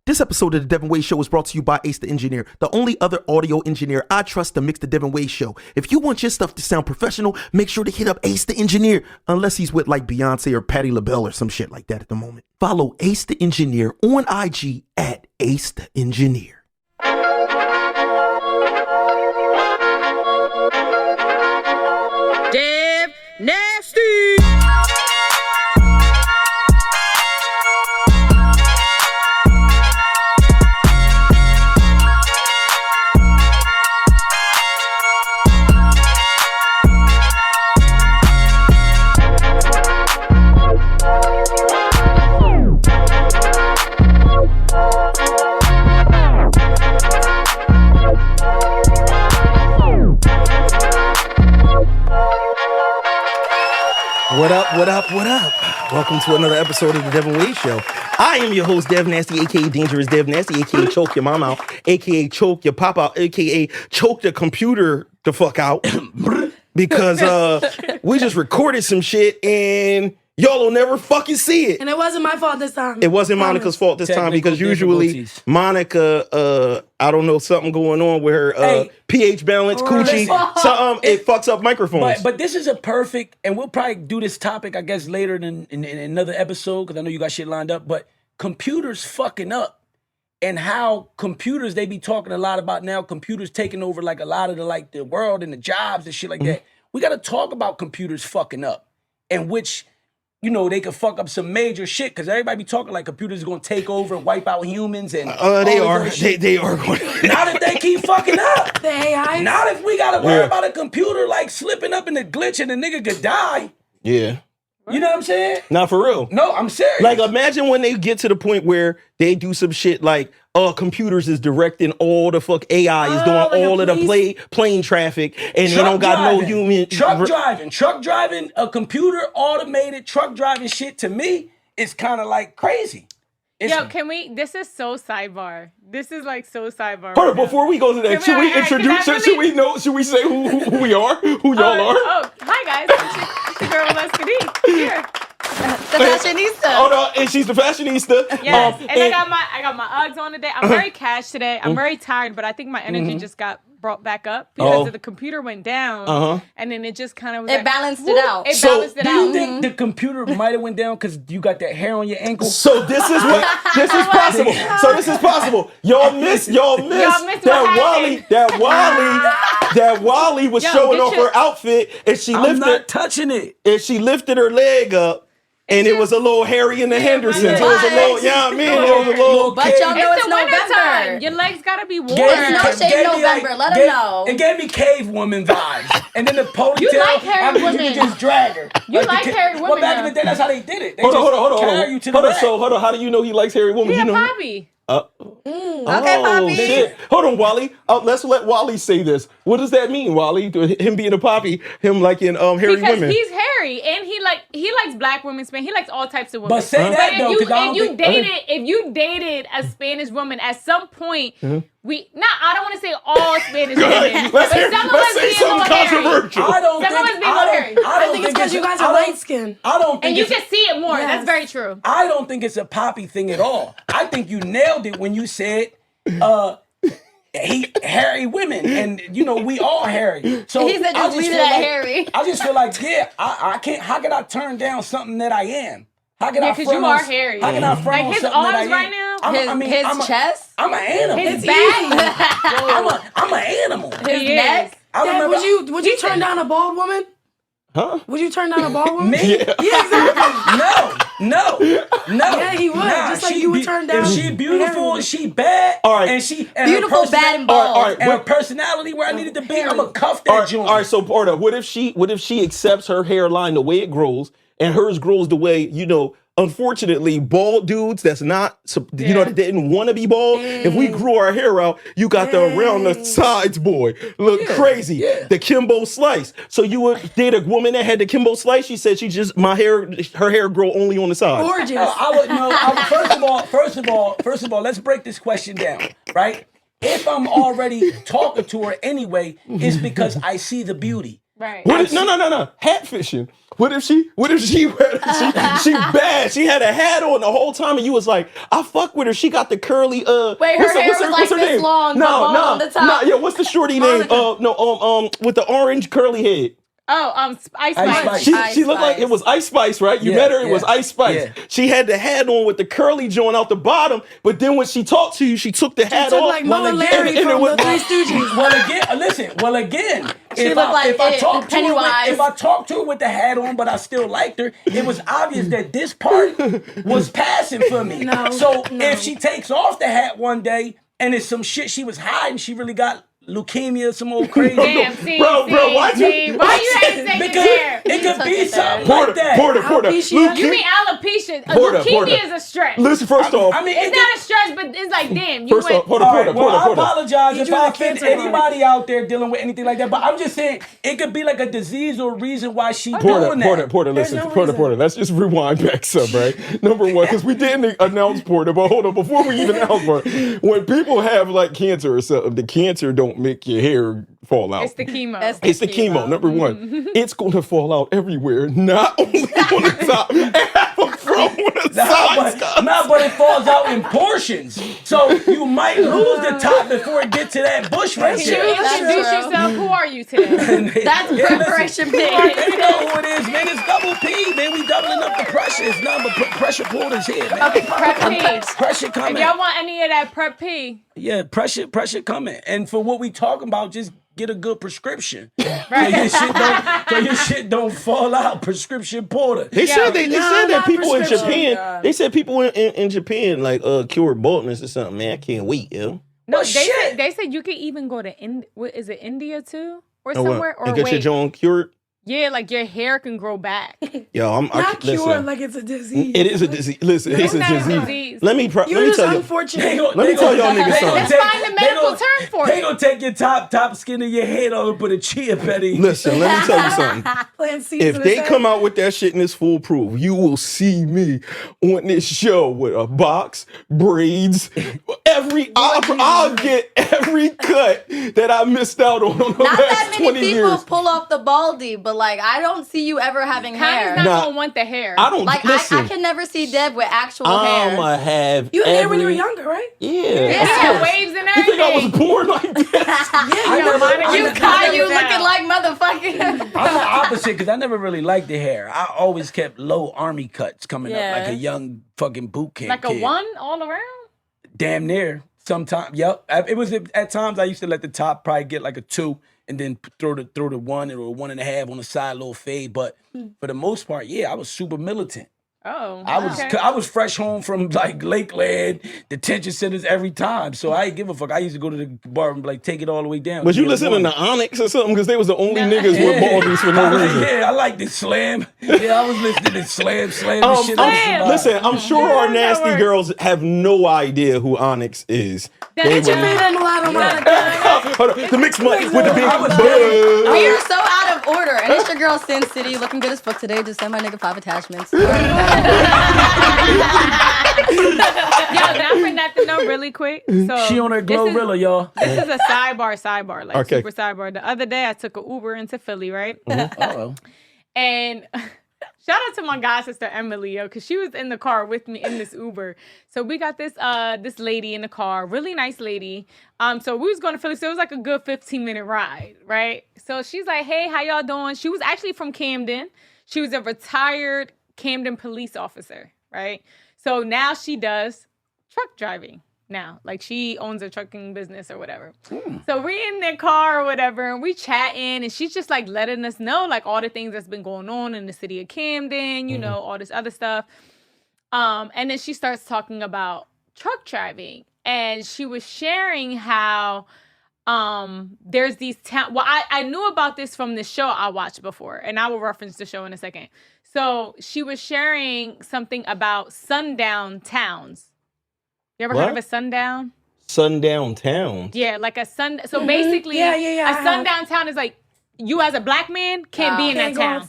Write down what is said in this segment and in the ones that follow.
This episode of the Devinwade Show is brought to you by Ace the Engineer, the only other audio engineer I trust to mix the Devinwade Show. If you want your stuff to sound professional, make sure to hit up Ace the Engineer, unless he's with like Beyonce or Patti LaBelle or some shit like that at the moment. Follow Ace the Engineer on IG at Ace the Engineer. Dev Nasty. What up, what up, what up? Welcome to another episode of the Devinwade Show. I am your host, Dev Nasty, aka Dangerous Dev Nasty, aka Choke Your Mom Out, aka Choke Your Pop Out, aka Choke the Computer the fuck out. Because we just recorded some shit and y'all will never fucking see it. And it wasn't my fault this time. It wasn't Monica's fault this time because usually Monica, I don't know, something going on with her pH balance, coochie, something, it fucks up microphones. But this is a perfect, and we'll probably do this topic, I guess, later in another episode because I know you got shit lined up, but computers fucking up and how computers, they be talking a lot about now, computers taking over like a lot of the world and the jobs and shit like that. We got to talk about computers fucking up and which... You know, they could fuck up some major shit because everybody be talking like computers are going to take over and wipe out humans and they are. They are going to. Now that they keep fucking up. The AI. Now that we got to worry about a computer like slipping up in the glitch and the nigga could die. Yeah. You know what I'm saying? Not for real. No, I'm serious. Like, imagine when they get to the point where they do some shit like, computers is directing all the fuck AI is doing like all of the plane traffic and they don't got no human. Truck driving, a computer automated truck driving shit to me is kind of like crazy. Yo, can we? This is so sidebar. This is like so sidebar. Hold on, before we go to that, should we introduce? Should we say who we are? Who y'all are? Oh, hi guys. It's the girl Walesca D here. The fashionista. Oh no, and she's the fashionista. Yes, and I got my Uggs on today. I'm very cash today. I'm very tired, but I think my energy just got brought back up because the computer went down, and then it just kind of was balanced it out. It balanced it out. Do you think the computer might have went down because you got that hair on your ankle? So this is possible. So this is possible. Y'all missed that Wally was showing off her outfit and she lifted. I'm not touching it. And she lifted her leg up. And it was a little Harry and the Hendersons. It was a little, it was a little. But y'all know it's November. Your legs gotta be warm. It's no shade November. Let them know. It gave me cave woman vibes. And then the ponytail. You like hairy women. You can just drag her. You like hairy women. Well, back in the day, that's how they did it. They Hold on. Hold on. How do you know he likes hairy women? He you a know? Poppy. Okay, Poppy. Shit. Hold on, Wally. Let's let Wally say this. What does that mean, Wally? Him being a Poppy, him liking hairy because women. He's hairy and he likes black women, Spanish. He likes all types of women. But say that though, if you dated a Spanish woman at some point, I don't want to say all Spanish women, but some of us being something controversial. I think it's because you guys are light skinned. And you can see it more. Yes. That's very true. I don't think it's a Poppy thing at all. I think you nailed it when you said hairy women, and we all hairy. So he said just leave it at hairy. I just feel like I can't. How can I turn down something that I am? How can I because you are hairy. How can I front on his something that I arms am? right now? His chest? I'm an animal. His back? I'm an animal. His neck? Dad, would you turn down a bald woman? Huh? Would you turn down a bald woman? Me? Yeah, exactly. No. Yeah, he would. Just like you would turn down. If she beautiful, she bad. All right. And she beautiful, bad, and bald. All right. And her personality where I needed to be, I'm gonna cuff that joint. All right. So Porta, what if she accepts her hairline the way it grows and hers grows the way unfortunately, bald dudes that's not, that didn't want to be bald, if we grew our hair out, you got the around the sides, boy. Look crazy. Yeah. The Kimbo slice. So you would date a woman that had the Kimbo slice? She said her hair grow only on the sides. Gorgeous. I would know. First of all, let's break this question down, right? If I'm already talking to her anyway, it's because I see the beauty. Right. No. Hat fishing. What if she bad? She had a hat on the whole time, and you was like, I fuck with her. She got the curly. Wait, her hair was like this long. No, on the top. yeah. What's the shorty name? With the orange curly head. Oh, Ice Spice. She looked like it was Ice Spice, right? You met her, it was Ice Spice. Yeah. She had the hat on with the curly joint out the bottom, but then when she talked to you, she took the hat off. Like Mo and Larry from the Three Stooges. Well, again, if I talked to her with the hat on, but I still liked her, it was obvious that this part was passing for me. If she takes off the hat one day and it's some shit she was hiding, she really got leukemia, some old crazy. Damn, bro, why you ain't saying hair? It could be something Porter, like that. Porter. You mean alopecia? Leukemia is a stretch. Listen, first off, it's not a stretch, but it's like, damn. You first off, Porter. I apologize if I offend anybody out there dealing with anything like that. But I'm just saying it could be like a disease or a reason why she doing that. Porter, listen, Porter. Let's just rewind back some, right? Number one, because we didn't announce Porter, but hold on, before we even announce Porter, when people have like cancer or something, the cancer don't make your hair fall out. It's the chemo. It's the chemo. Number one, it's going to fall out everywhere, not only on the top, from the sides. But it falls out in portions. So you might lose the top before it gets to that bush right Can there. you introduce yourself? Who are you today? That's preparation They pig. know who it is, man. It's Double P, man. We doubling up the pressure. It's nothing but pressure Porter's here, man. Okay, Prep P. Pressure coming. If y'all want any of that Prep P. Yeah, pressure coming. And for what we talking about, just get a good prescription. Right. So your shit don't fall out. Prescription Porter. They said that people in prescription. Japan. They said people in Japan like cure baldness or something. Man, I can't wait, yo. No, they said you could even go to India too, or somewhere, or and get your joint cured. Yeah, like your hair can grow back. Yo, Not cured like it's a disease. It is a disease. Listen, it's a disease. Let me tell you. Unfortunate. Let me tell y'all niggas something. Let's find the medical term for it. They gonna take your top skin of your head off and put a chia petty. Listen, let me tell you something. If they come out with that shit and it's foolproof, you will see me on this show with a box, braids, I'll get every cut that I missed out on the Not that last many 20 people years. pull off the baldy, but like I don't see you ever having hair. Connor's not gonna want the hair. I don't Like listen. I can never see Dev with actual hair. I'ma have You had hair when you were younger, right? Yeah, waves and You everything. think I was born like this? You looking like motherfucking. I'm the opposite because I never really liked the hair. I always kept low army cuts coming up like a young fucking boot camp like kid. a one all around. Damn near. Sometimes, yep. It was at times I used to let the top probably get like a 2 and then throw the 1 or 1.5 on the side, little fade. But for the most part, yeah, I was super militant. Oh, I was fresh home from like Lakeland detention centers every time, so I didn't give a fuck. I used to go to the bar and like take it all the way down. Was you listening to Onyx or something? Because they was the only niggas with baldies for no reason. Yeah, I like this Slam. Yeah, I was listening to Slam. And shit. Listen, I'm sure our nasty girls have no idea who Onyx is. Hold on. The mixed money with the big We are so out of order. And it's your girl Sin City looking good as fuck today. Just send my nigga 5 attachments. Yo, not for nothing though, really quick. So she on her Glorilla, y'all. This is a sidebar, like okay. super sidebar. The other day I took an Uber into Philly, right? Uh-oh. And shout out to my god sister Emily, yo, because she was in the car with me in this Uber. So we got this lady in the car, really nice lady. So we was going to Philly, so it was like a good 15-minute ride, right? So she's like, hey, how y'all doing? She was actually from Camden. She was a retired Camden police officer, right? So now she does truck driving now. Like she owns a trucking business or whatever. So we're in their car or whatever and we chatting and she's just like letting us know like all the things that's been going on in the city of Camden, you know, all this other stuff. And then she starts talking about truck driving and she was sharing how there's these I knew about this from the show I watched before and I will reference the show in a second. So she was sharing something about sundown towns. You ever heard of a sundown? Sundown town? Yeah, like a sun. So basically, a sundown town is like you as a black man can't be in that town.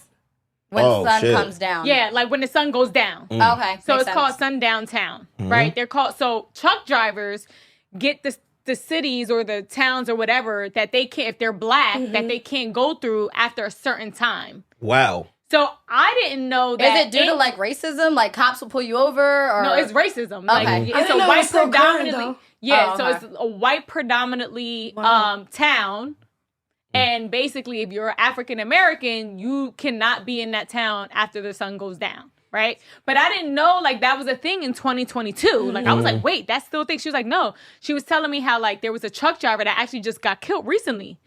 When the sun comes down. Yeah, like when the sun goes down. Okay. So it's called sundown town, right? They're called, so truck drivers get this the cities or the towns or whatever that they can't, if they're black, that they can't go through after a certain time. Wow. So I didn't know that. Is it due to like racism? Like cops will pull you over? Or No, it's racism. Like Okay. it's a white predominantly. Yeah, Oh, so okay. it's a white predominantly town. And basically, if you're African American, you cannot be in that town after the sun goes down, right? But I didn't know like that was a thing in 2022. Like I was like, wait, that's still a thing. She was like, no. She was telling me how like there was a truck driver that actually just got killed recently,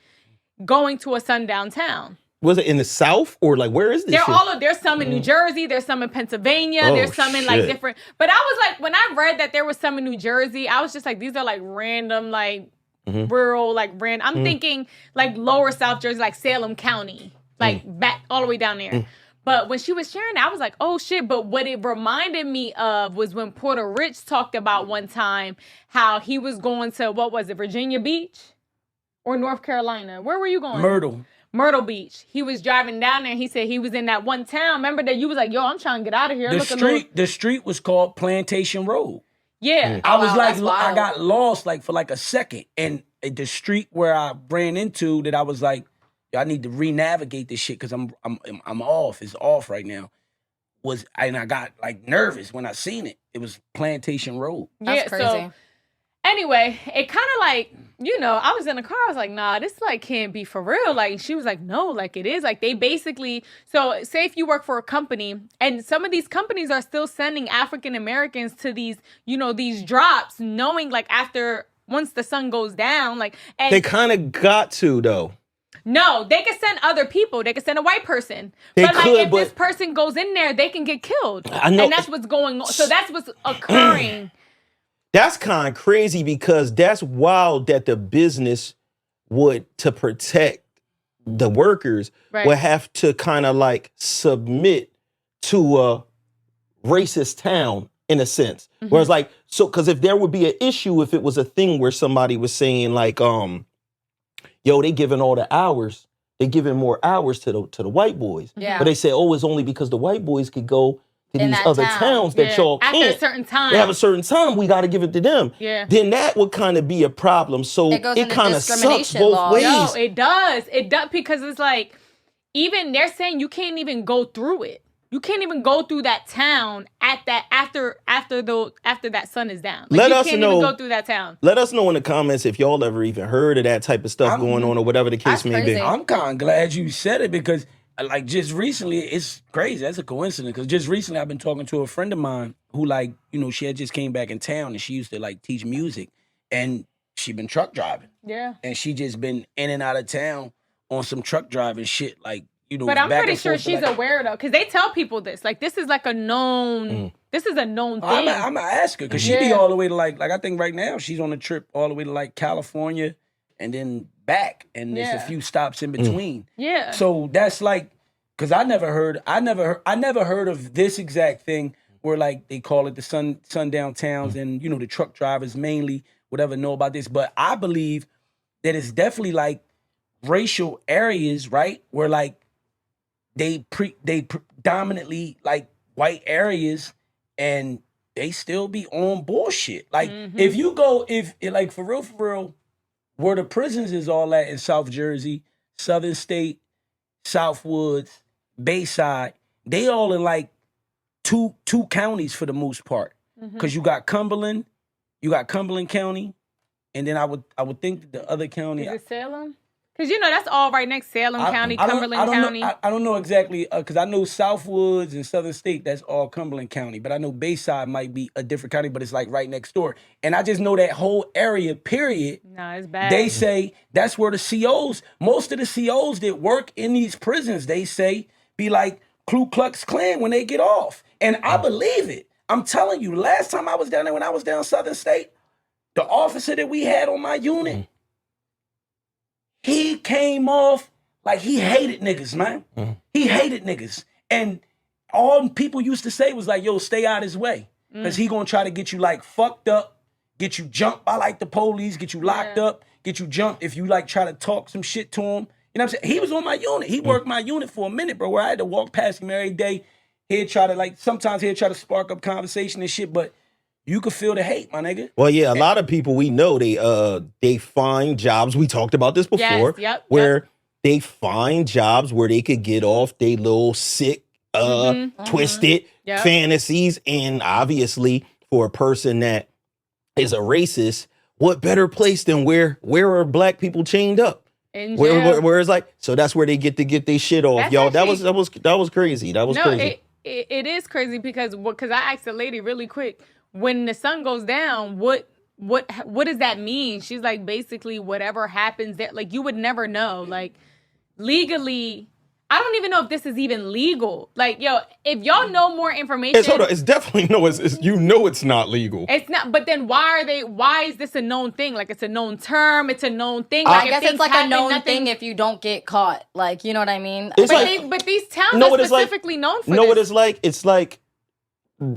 going to a sundown town. Was it in the South or like where is this? There's some in New Jersey, there's some in Pennsylvania, Oh, there's some in like shit. different. But I was like, when I read that there was some in New Jersey, I was just like, these are like random, like rural, like random. I'm thinking like lower South Jersey, like Salem County, like back all the way down there. But when she was sharing, I was like, oh shit. But what it reminded me of was when Porta Rich talked about one time how he was going to, what was it, Virginia Beach or North Carolina? Where were you going? Myrtle Beach. He was driving down there and he said he was in that one town. Remember that you was like, yo, I'm trying to get out of here. The street was called Plantation Road. Yeah. I was like, that's wild. I got lost like for like a second. And the street where I ran into that I was like, yo, I need to re-navigate this shit because I'm off. It's off right now. And I got like nervous when I seen it. It was Plantation Road. That's crazy. So anyway, it kind of like, I was in the car. I was like, nah, this like can't be for real. Like, she was like, no, like it is. Like they basically, so say if you work for a company and some of these companies are still sending African Americans to these, these drops, knowing like once the sun goes down, like, and They kind of got to though. no, they can send other people. They can send a white person. They but like could, if but- this person goes in there, they can get killed. I know. And that's what's going on. So that's what's occurring. That's kind of crazy because that's wild that the business would, to protect the workers, Right. would have to kind of like submit to a racist town in a sense. Whereas like, so, because if there would be an issue if it was a thing where somebody was saying like, yo, they giving all the hours, they giving more hours to the white boys. Yeah. But they say, oh, it's only because the white boys could go to In these that other town. towns that y'all After can't. a certain time. They have a certain time, we got to give it to them. Yeah. Then that would kind of be a problem. So It goes it into kind of sucks discrimination both laws. ways. No, it does. It does because it's like, even they're saying you can't even go through it. You can't even go through that town at that after that sun is down. Like, Let you us can't know. even go through that town. Let us know in the comments if y'all ever even heard of that type of stuff going on or whatever the case That's may be. crazy. I'm kind of glad you said it because, like, just recently, it's crazy. That's a coincidence because just recently I've been talking to a friend of mine who, like, she had just came back in town and she used to, like, teach music and she been truck driving. Yeah. And she just been in and out of town on some truck driving shit, like, But I'm back pretty and sure forth, she's like, aware though, because they tell people this. Like this is like a known. This is a known thing. I'm gonna ask her because she be Yeah. all the way to like I think right now she's on a trip all the way to like California and then back, and there's a Yeah. few stops in between. Yeah. So that's like, because I never heard of this exact thing where like they call it the sundown towns, and the truck drivers mainly whatever know about this, but I believe that it's definitely like racial areas, right, where like they predominantly like white areas, and they still be on bullshit. Like if you go, if like for real, where the prisons is all at in South Jersey, Southern State, Southwoods, Bayside, they all in like two counties for the most part. Cause you got Cumberland County, and then I would think that the other county. Is it Salem? Because that's all right next Salem County, Cumberland County. I don't know exactly because I know Southwoods and Southern State, that's all Cumberland County, but I know Bayside might be a different county, but it's like right next door. And I just know that whole area, period. No, it's bad. They say that's where the COs, most of the COs that work in these prisons, they say be like Ku Klux Klan when they get off. And I believe it. I'm telling you, last time I was down there, when I was down Southern State, the officer that we had on my unit, he came off like he hated niggas, man. He hated niggas. And all people used to say was like, yo, stay out his way. Because he gonna try to get you like fucked up, get you jumped by like the police, get you locked up, get you jumped if you like try to talk some shit to him. You know what I'm saying? He was on my unit. He worked my unit for a minute, bro, where I had to walk past him every day. Sometimes he'd try to spark up conversation and shit, but You could feel the hate, my nigga. Well, yeah, a lot of people we know they find jobs. We talked about this before, where they find jobs where they could get off they little sick, twisted fantasies, and obviously for a person that is a racist, what better place than where are black people chained up? Where it's like, so that's where they get their shit off, That's y'all. actually, That was crazy. That was crazy. It is crazy because I asked the lady really quick, when the sun goes down, what does that mean? She's like, basically whatever happens there, like you would never know. Like legally, I don't even know if this is even legal. Like, yo, if y'all know more information. It's definitely it's not legal. It's not, but then why is this a known thing? Like, it's a known term, it's a known thing. I Like, guess it's like a known thing if you don't get caught. Like, you know what I mean? But these towns are specifically known for this. You know what it's like? It's like,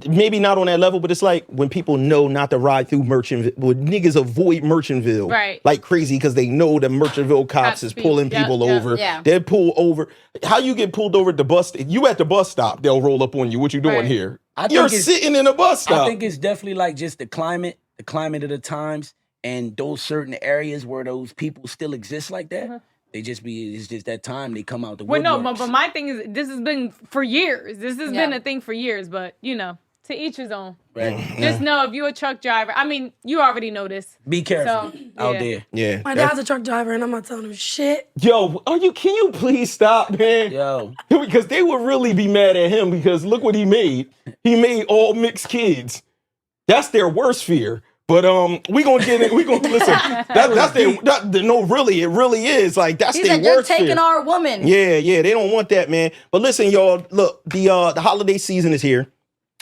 maybe not on that level, but it's like when people know not to ride through Merchantville, when niggas avoid Merchantville like crazy because they know the Merchantville cops is pulling people over. Yeah. They pull over. How you get pulled over at the bus? You at the bus stop, they'll roll up on you. What you doing here? You're sitting in a bus stop. I think it's definitely like just the climate of the times, and those certain areas where those people still exist like that. It's just that time they come out the woodworks. Well, no, but my thing is, this has been for years. This has been a thing for years, but, you know, to each his own. Right. Just know if you're a truck driver, I mean, you already know this. Be careful out there. Yeah. My dad's a truck driver, and I'm not telling him shit. Yo, can you please stop, man? Yo. Because they would really be mad at him because look what he made. He made all mixed kids. That's their worst fear. But we gonna get it. We gonna listen. It really is. Like that's their worst. You're taking our woman. Yeah, they don't want that, man. But listen, y'all. Look, the holiday season is here.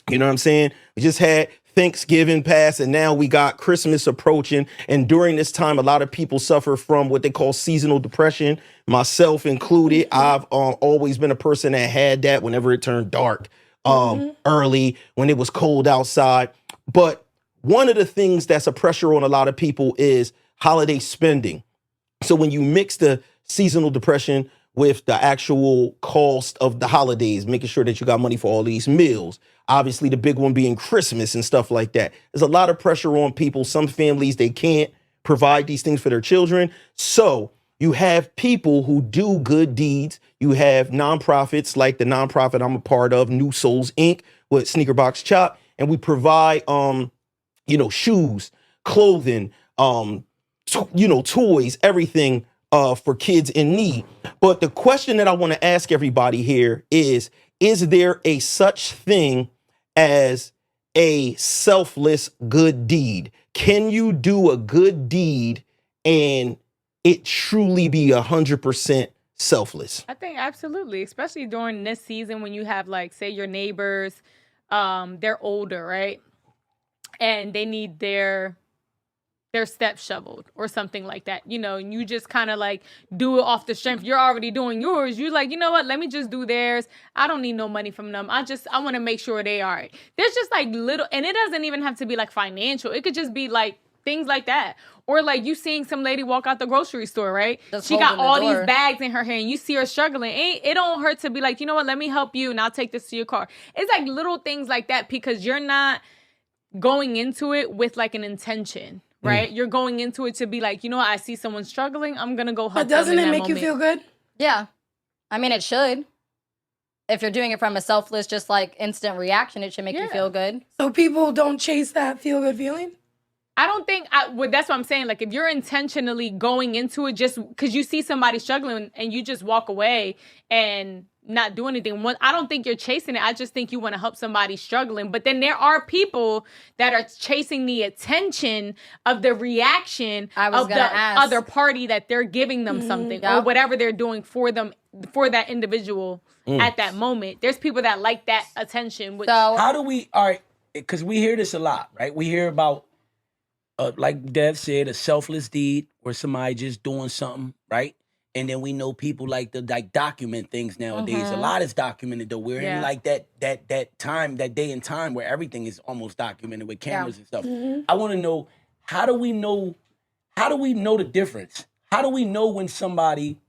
You know what I'm saying? We just had Thanksgiving pass, and now we got Christmas approaching. And during this time, a lot of people suffer from what they call seasonal depression, myself included. I've always been a person that had that whenever it turned dark, early, when it was cold outside. But one of the things that's a pressure on a lot of people is holiday spending. So when you mix the seasonal depression with the actual cost of the holidays, making sure that you got money for all these meals, obviously the big one being Christmas and stuff like that, there's a lot of pressure on people. Some families, they can't provide these things for their children. So you have people who do good deeds. You have nonprofits like the nonprofit I'm a part of, New Souls Inc. with Sneaker Box Chop, and we provide shoes, clothing, toys, everything for kids in need. But the question that I want to ask everybody here is there a such thing as a selfless good deed? Can you do a good deed and it truly be 100% selfless? I think absolutely, especially during this season when you have, like, say your neighbors, they're older, right? And they need their steps shoveled or something like that, and you just kind of like do it off the strength. You're already doing yours. You're like, you know what? Let me just do theirs. I don't need no money from them. I want to make sure they are right. There's just like little, and it doesn't even have to be like financial. It could just be like things like that. Or like you seeing some lady walk out the grocery store, right? She got all these bags in her hand and you see her struggling. It don't hurt to be like, you know what? Let me help you and I'll take this to your car. It's like little things like that because you're not going into it with like an intention, right? You're going into it to be like, you know what? I see someone struggling. I'm going to go help them. But doesn't it make you feel good? Yeah. I mean, it should. If you're doing it from a selfless, just like instant reaction, it should make you feel good. So people don't chase that feel good feeling? I don't think, that's what I'm saying. Like, if you're intentionally going into it just because you see somebody struggling and you just walk away and not do anything, I don't think you're chasing it. I just think you want to help somebody struggling. But then there are people that are chasing the attention of the reaction of the other party that they're giving them something or whatever they're doing for them, for that individual at that moment. There's people that like that attention. So how do we, all right, because we hear this a lot, right? We hear about, like Dev said, a selfless deed where somebody just doing something, right? And then we know people like to document things nowadays. A lot is documented though. We're in like that time, that day and time where everything is almost documented with cameras and stuff. I want to know, how do we know the difference? How do we know when somebody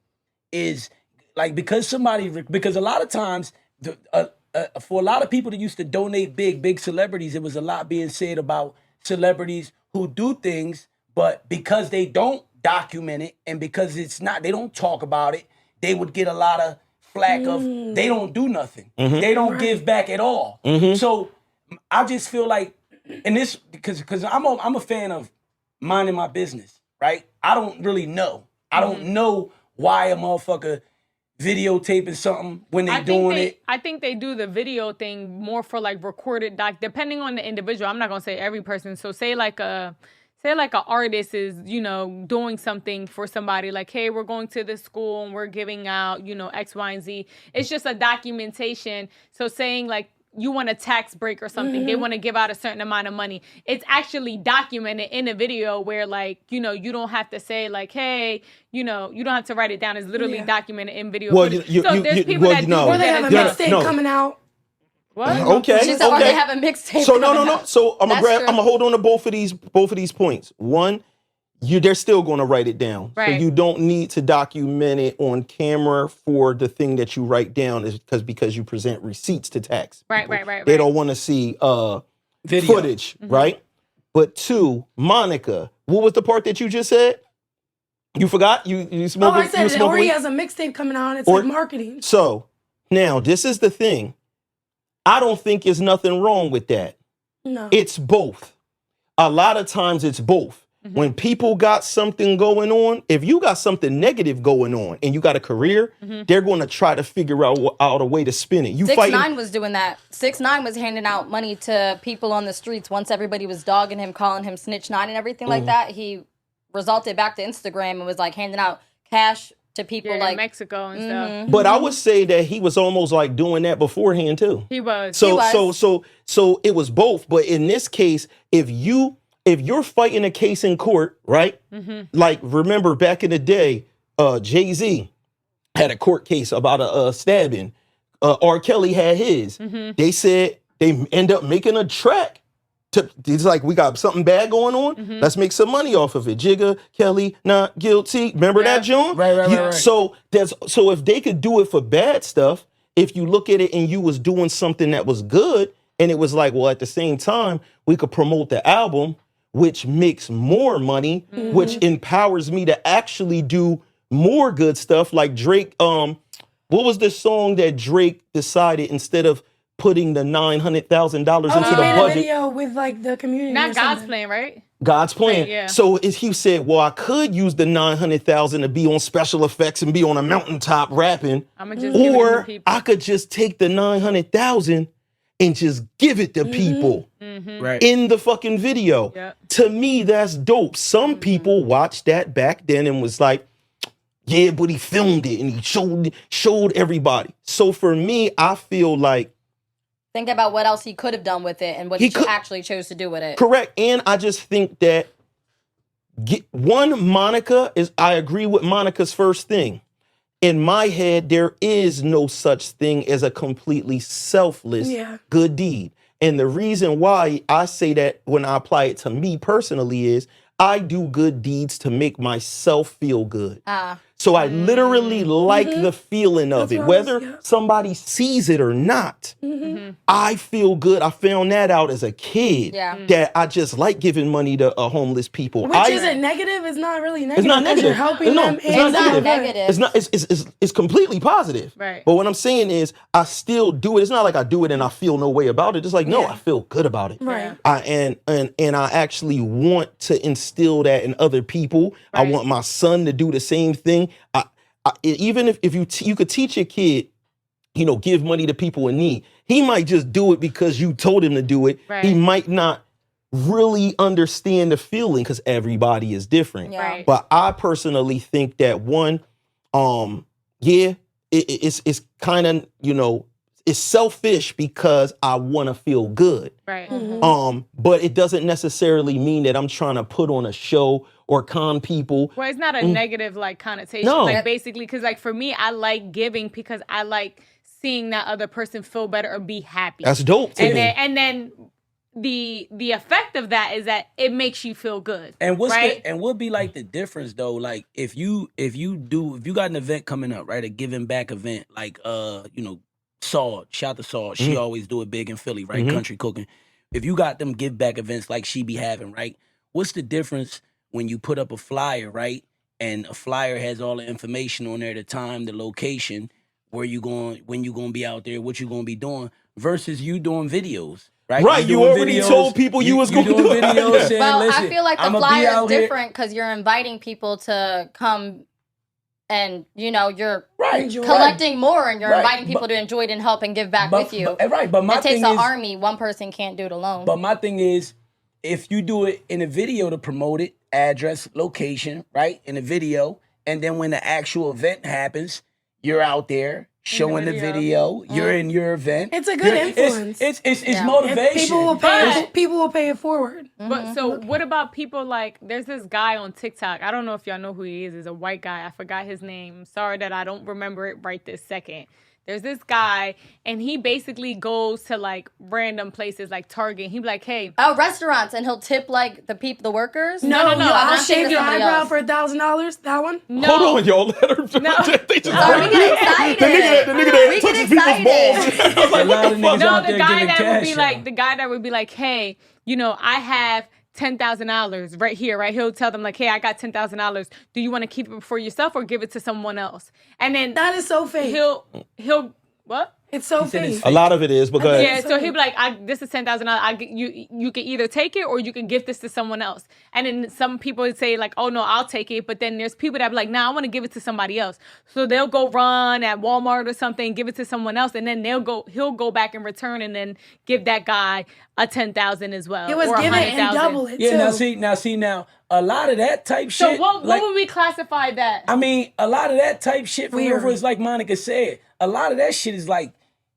is like, because a lot of times for a lot of people that used to donate big celebrities, it was a lot being said about celebrities who do things, but because they don't document it and because they don't talk about it, they would get a lot of flack of they don't do nothing. They don't give back at all. So I just feel like, and this because I'm a fan of minding my business, right? I don't really know. I don't know why a motherfucker videotaping something when they doing it. I think they do the video thing more for like recorded depending on the individual. I'm not gonna say every person. So say like a artist is, doing something for somebody like, hey, we're going to this school and we're giving out, X, Y, and Z. It's just a documentation. So saying like you want a tax break or something, they want to give out a certain amount of money. It's actually documented in a video where like, you don't have to say like, hey, you don't have to write it down. It's literally documented in video. Well, so there's people that do Or they have a that. mixtape coming out. What? Okay. She said, or they have a mixtape. So no. So I'm That's gonna true. hold on to both of these points. One, they're still gonna write it down. Right. So you don't need to document it on camera for the thing that you write down is because you present receipts to tax. Right, people. right. They don't want to see Video. footage, right? But two, Monica, what was the part that you just said? You forgot? You smoking? I said, or he has a mixtape coming out. It's like marketing. So now this is the thing. I don't think there's nothing wrong with that. No. It's both. A lot of times it's both. When people got something going on, if you got something negative going on and you got a career, they're going to try to figure out a way to spin it. 6ix9ine was doing that. 6ix9ine was handing out money to people on the streets once everybody was dogging him, calling him Snitch 9 and everything like that. He resulted back to Instagram and was like handing out cash to people like in Mexico and stuff. But I would say that he was almost like doing that beforehand too. He was. So it was both. But in this case, if you're fighting a case in court, right? Like remember back in the day, Jay-Z had a court case about a stabbing. R. Kelly had his. They said they end up making a track. It's like, we got something bad going on. Let's make some money off of it. Jigga, Kelly, not guilty. Remember that, John? Right. So if they could do it for bad stuff, if you look at it and you was doing something that was good, and it was like, well, at the same time, we could promote the album, which makes more money, which empowers me to actually do more good stuff. Like Drake, what was the song that Drake decided instead of putting the $900,000 into the He made a budget? video with like the community. Not or God's something. plan, right? God's plan. Right, yeah. So he said, well, I could use the $900,000 to be on special effects and be on a mountaintop rapping, I'ma just give it to or people. I could just take the $900,000 and just give it to people Right. in the fucking video. Yep. To me, that's dope. Some people watched that back then and was like, yeah, but he filmed it and he showed everybody. So for me, I feel like think about what else he could have done with it and what he actually chose to do with it. correct. And I just think that Monica I agree with Monica's first thing. In my head, there is no such thing as a completely selfless good deed. And the reason why I say that when I apply it to me personally is I do good deeds to make myself feel good. So I literally like the feeling of it, whether somebody sees it or not. I feel good. I found that out as a kid, that I just like giving money to homeless people. Which isn't negative. It's not really negative. It's not negative. You're helping them. It's not not negative. negative. It's not. It's completely positive. Right. But what I'm saying is, I still do it. It's not like I do it and I feel no way about it. It's like, no, I feel good about it. Right. And I actually want to instill that in other people. I want my son to do the same thing. Even if you could teach a kid, give money to people in need. He might just do it because you told him to do it. Right. He might not really understand the feeling because everybody is different. Yeah. Right. But I personally think that it's kind of, it's selfish because I want to feel good. Right. But it doesn't necessarily mean that I'm trying to put on a show or con people. Well, it's not a negative like connotation. No. Like basically, because like for me, I like giving because I like seeing that other person feel better or be happy. That's dope to me. And then the effect of that is that it makes you feel good. And right? what be like the difference though? Like if you got an event coming up, right? A giving back event, like Saw, shout to Saw. She always do it big in Philly, right? Country cooking. If you got them give back events like she be having, right? What's the difference when you put up a flyer, right? And a flyer has all the information on there, the time, the location, where you going, when you gonna be out there, what you gonna be doing, versus you doing videos. Right, you already told people you was going to do videos. Saying, Well, listen, I feel like the I'ma be flyer out is here. different because you're inviting people to come and, you're Enjoy. collecting more and you're Right, inviting people but- to enjoy it and help and give back with you. But my It takes thing an is, army. One person can't do it alone. But my thing is, if you do it in a video to promote it, address, location, right, in a video, and then when the actual event happens, you're out there showing the video. You're in your event. It's a good influence. It's Yeah. motivation. People will pay it forward. But so what about people like, there's this guy on TikTok. I don't know if y'all know who he is. He's a white guy. I forgot his name. Sorry that I don't remember it right this second. There's this guy, and he basically goes to like random places like Target. He be like, hey. Oh, restaurants, and he'll tip like the workers. No, no, I'll not shave thinking your somebody eyebrow else. for $1,000. That one. No. Hold on, y'all. Let her. No. They just Oh, we get excited. The nigga that We touches get people's balls. I was like, A lot what of the fuck? niggas No, out the there guy giving that would be cash like, out. the guy that would be like, hey, I have $10,000 right here, right? He'll tell them like, hey, I got $10,000. Do you want to keep it for yourself or give it to someone else? And then That is so fake. he'll what? It's so said it's fake. A lot of it is because Yeah, so he'll be like, this is $10,000. You can either take it or you can give this to someone else. And then some people would say like, oh no, I'll take it. But then there's people that be like, nah, I want to give it to somebody else. So they'll go run at Walmart or something, give it to someone else, and then he'll go back and return and then give that guy a $10,000 as well. It was or give it and 100,000. double it Yeah, too. now, a lot of that type So shit. what like, would we classify that? I mean, a lot of that type shit, for real, Weird. is like Monica said. A lot of that shit is like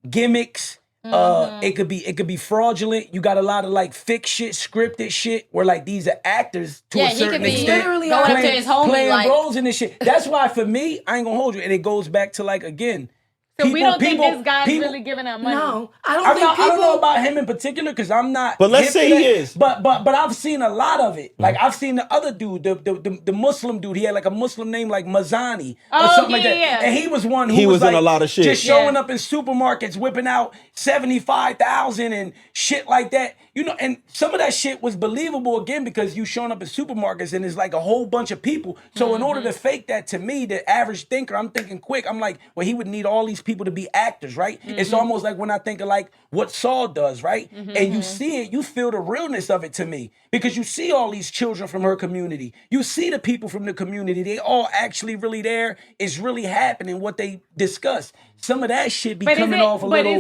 gimmicks. It could be fraudulent. You got a lot of like fake shit, scripted shit, where like these are actors to Yeah, a he certain could be extent, literally going up to playing, his homie playing like, roles in this shit. That's why for me, I ain't gonna hold you, and it goes back to like again. So we don't think this guy's people- really giving out money. No, I don't I think don't, people. I don't know about him in particular because I'm not. But let's hip say to he that. is. But I've seen a lot of it. Like I've seen the other dude, the Muslim dude. He had like a Muslim name like Mazani or Oh, something like that. yeah. And he was one who He was in like, a lot of shit. just showing Yeah. up in supermarkets, whipping out 75,000 and shit like that. You know, and some of that shit was believable again because you showing up in supermarkets and there's like a whole bunch of people. So in order to fake that, to me, the average thinker, I'm thinking quick. I'm like, well, he would need all these people to be actors, right? It's almost like when I think of like what Saul does, right? And you see it, you feel the realness of it to me because you see all these children from her community. You see the people from the community. They all actually really there. It's really happening what they discuss. Some of that shit be coming off a little.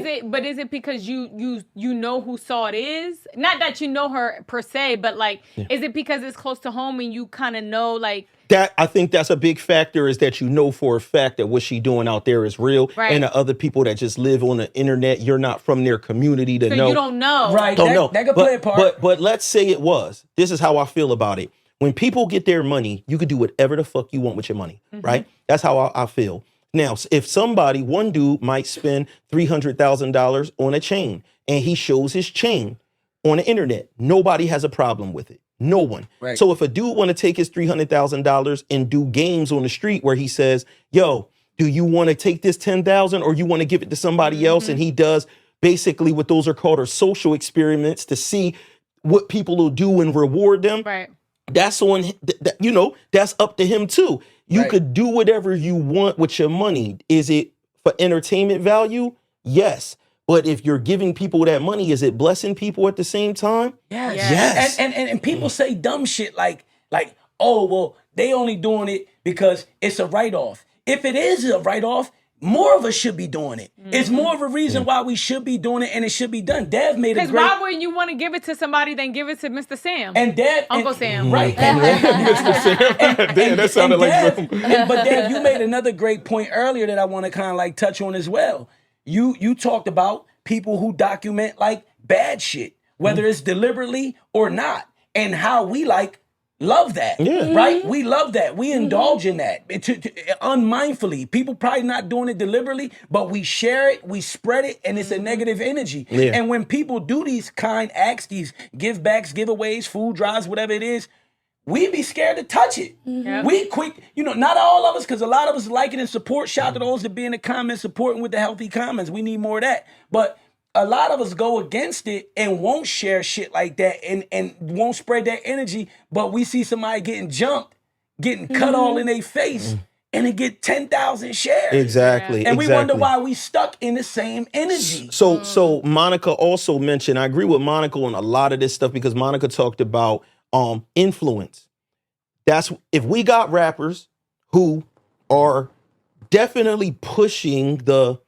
Is it because you know who Saw it is? Not that you know her per se, but like, is it because it's close to home and you kind of know like? that I think that's a big factor is that you know for a fact that what she doing out there is real. Right. And the other people that just live on the internet, you're not from their community to So know. you don't know, Right. Don't that, know. That could but, play a part. But let's say it was. This is how I feel about it. When people get their money, you can do whatever the fuck you want with your money, right? That's how I feel. Now, if one dude might spend $300,000 on a chain and he shows his chain on the internet, nobody has a problem with it. No one. Right. So if a dude want to take his $300,000 and do games on the street where he says, yo, do you want to take this 10,000 or you want to give it to somebody else? And he does basically what those are called are social experiments to see what people will do and reward them. right? That's on, that's up to him too. You Right. could do whatever you want with your money. Is it for entertainment value? Yes. But if you're giving people that money, is it blessing people at the same time? Yes. Yes. And people say dumb shit like, oh, well, they only doing it because it's a write-off. If it is a write-off, more of us should be doing it. It's more of a reason why we should be doing it and it should be done. Dev made a Because great... why would you want to give it to somebody than give it to Mr. Sam? And Dev... Uncle and- Sam. Right. Damn, that sounded like Dev, something. but Dev, you made another great point earlier that I want to kind of like touch on as well. You talked about people who document like bad shit, whether it's deliberately or not, and how we like love that, Yeah. right? We love that. We indulge in that unmindfully. People probably not doing it deliberately, but we share it, we spread it, and it's a negative energy. Yeah. And when people do these kind acts, these give backs, giveaways, food drives, whatever it is, we be scared to touch it. Yep. We quick, not all of us, because a lot of us like it and support. Shout out to those that be in the comments supporting with the healthy comments. We need more of that. But a lot of us go against it and won't share shit like that and won't spread that energy. But we see somebody getting jumped, getting cut all in their face, and it get 10,000 shares. Exactly. And we wonder why we stuck in the same energy. So Monica also mentioned, I agree with Monica on a lot of this stuff because Monica talked about influence. That's if we got rappers who are definitely pushing the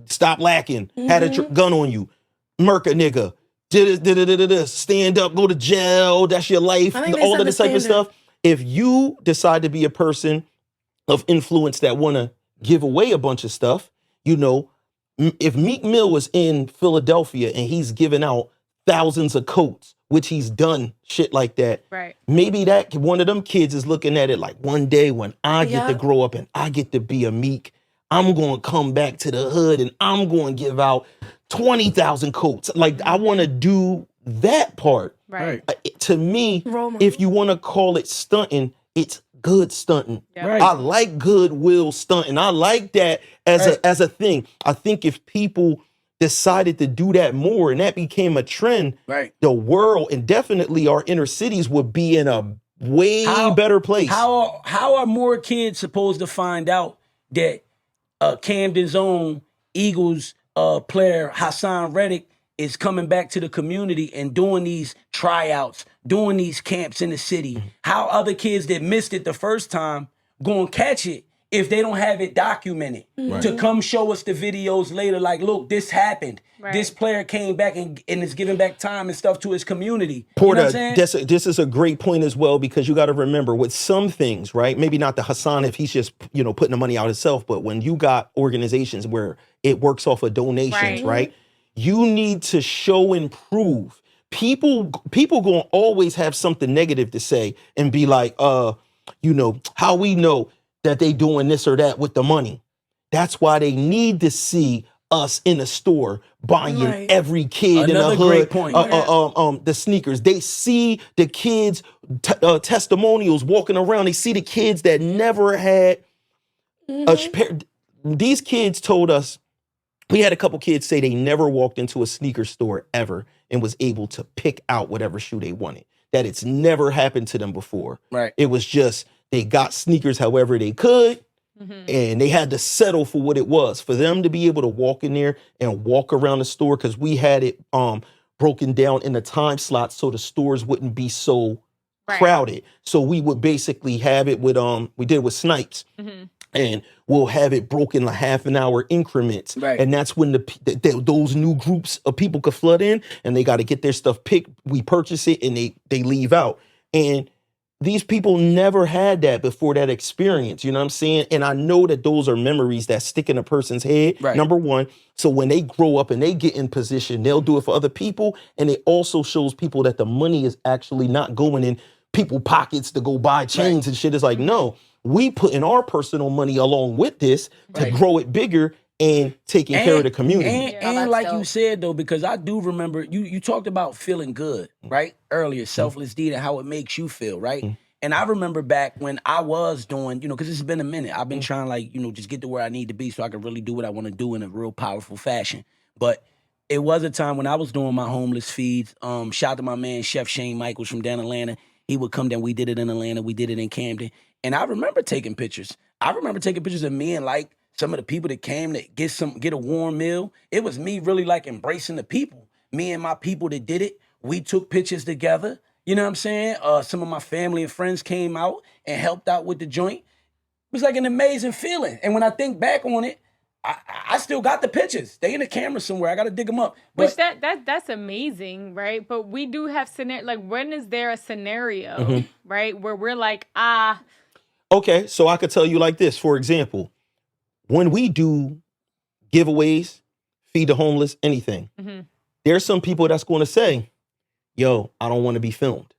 stop lacking, had a gun on you, murk a nigga, stand up, go to jail, that's your life, all of this type of stuff. If you decide to be a person of influence that want to give away a bunch of stuff, if Meek Mill was in Philadelphia and he's giving out thousands of coats, which he's done shit like that, right? Maybe that one of them kids is looking at it like, one day when I get to grow up and I get to be a Meek, I'm going to come back to the hood and I'm going to give out 20,000 coats. Like, I want to do that part. Right. To me, if you want to call it stunting, it's good stunting. Yeah. Right. I like goodwill stunting. I like that as a thing. I think if people decided to do that more and that became a trend, the world and definitely our inner cities would be in a way better place. How are more kids supposed to find out that Camden's own Eagles player Hassan Reddick is coming back to the community and doing these tryouts, doing these camps in the city? How other kids that missed it the first time gonna catch it if they don't have it documented to come show us the videos later? Like, look, this happened. This player came back and is giving back time and stuff to his community. Porta, this is a great point as well, because you got to remember with some things, right? Maybe not the Hassan if he's just, putting the money out himself, but when you got organizations where it works off of donations, right? You need to show and prove. People gonna always have something negative to say and be like, how we know that they doing this or that with the money. That's why they need to see us in a store buying every kid Another in the hood great point. the sneakers. They see the kids testimonials walking around. They see the kids that never had a pair. These kids told us, we had a couple kids say they never walked into a sneaker store ever and was able to pick out whatever shoe they wanted. That it's never happened to them before. Right. It was just they got sneakers however they could, and they had to settle for what it was. For them to be able to walk in there and walk around the store, because we had it broken down in the time slots so the stores wouldn't be so crowded. So we would basically have it with we did it with Snipes. And we'll have it broken like half an hour increments. And that's when those new groups of people could flood in and they got to get their stuff picked. We purchase it and they leave out. And these people never had that before that experience. You know what I'm saying? And I know that those are memories that stick in a person's head, number one. So when they grow up and they get in position, they'll do it for other people. And it also shows people that the money is actually not going in people's pockets to go buy chains and shit. It's like, no. We put in our personal money along with this to grow it bigger and taking care of the community. And like you said, though, because I do remember, you talked about feeling good, right? Earlier, selfless deed and how it makes you feel, right? And I remember back when I was doing, because it's been a minute. I've been trying just get to where I need to be so I can really do what I want to do in a real powerful fashion. But it was a time when I was doing my homeless feeds. Shout out to my man, Chef Shane Michaels from down Atlanta. He would come down. We did it in Atlanta. We did it in Camden. And I remember taking pictures. I remember taking pictures of me and like some of the people that came to get a warm meal. It was me really like embracing the people. Me and my people that did it. We took pictures together. You know what I'm saying? Some of my family and friends came out and helped out with the joint. It was like an amazing feeling. And when I think back on it, I still got the pictures. They in the camera somewhere. I got to dig them up. Which that's amazing, right? But we do have scenario. Like, when is there a scenario, right, where we're like, Okay, so I could tell you like this. For example, when we do giveaways, feed the homeless, anything, there's some people that's going to say, yo, I don't want to be filmed.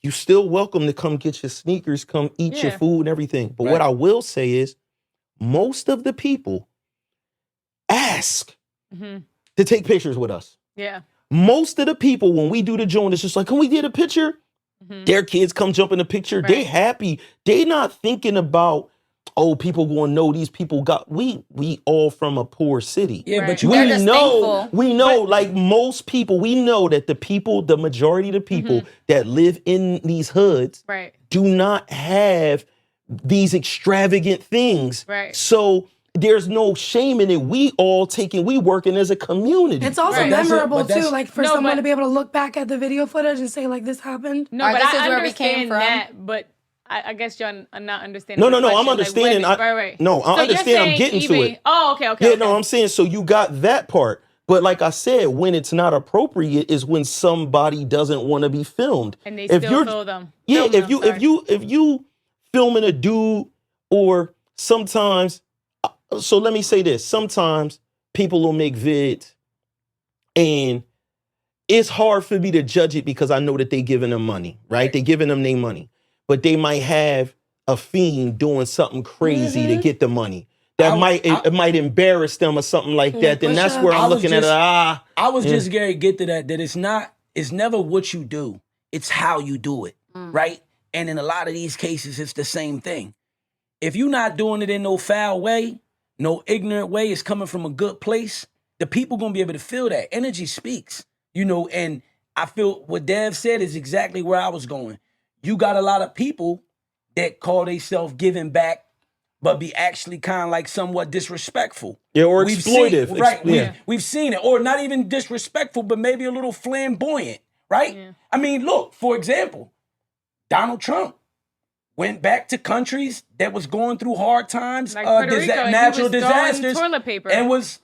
You still welcome to come get your sneakers, come eat your food and everything. But what I will say is most of the people ask to take pictures with us. Yeah. Most of the people, when we do the joint, it's just like, can we get a picture? Their kids come jump in the picture. They happy. They not thinking about, oh, people gonna know these people got. We all from a poor city. Yeah, but you They're we just know, thankful. we know, like most people, we know that the majority of the people that live in these hoods Right. do not have these extravagant things. Right. So there's no shame in it. We working as a community. It's also Right. That's it, memorable but that's- too, like for No, someone but- to be able to look back at the video footage and say like this happened. No, Alright, but this I is where we came understand from. that. But I guess you're not understanding. No, the I'm question, like, understanding. when- right. No, I So you're understand. I'm saying getting to even- it. Oh, okay. Yeah, Okay. no, I'm saying, so you got that part. But like I said, when it's not appropriate is when somebody doesn't want to be filmed. And they If still you're- film them. Yeah, Film them, sorry. if you filming a dude, or sometimes, so let me say this, sometimes people will make vids and it's hard for me to judge it because I know that they giving them money, right? They giving them their money, but they might have a fiend doing something crazy to get the money. That it might embarrass them or something like that. Then that's where I'm looking at it. I was just Gary get to that it's never what you do, it's how you do it, right? And in a lot of these cases, it's the same thing. If you're not doing it in no foul way, no ignorant way, it's coming from a good place, the people gonna be able to feel that. Energy speaks, and I feel what Dev said is exactly where I was going. You got a lot of people that call themselves giving back, but be actually kind of like somewhat disrespectful. Yeah, or We've exploitive. seen- right? Yeah. We've seen it, or not even disrespectful, but maybe a little flamboyant, right? Yeah. I mean, look, for example, Donald Trump went back to countries that was going through hard times, Like Puerto Rico, and he natural was throwing disasters, toilet paper. and was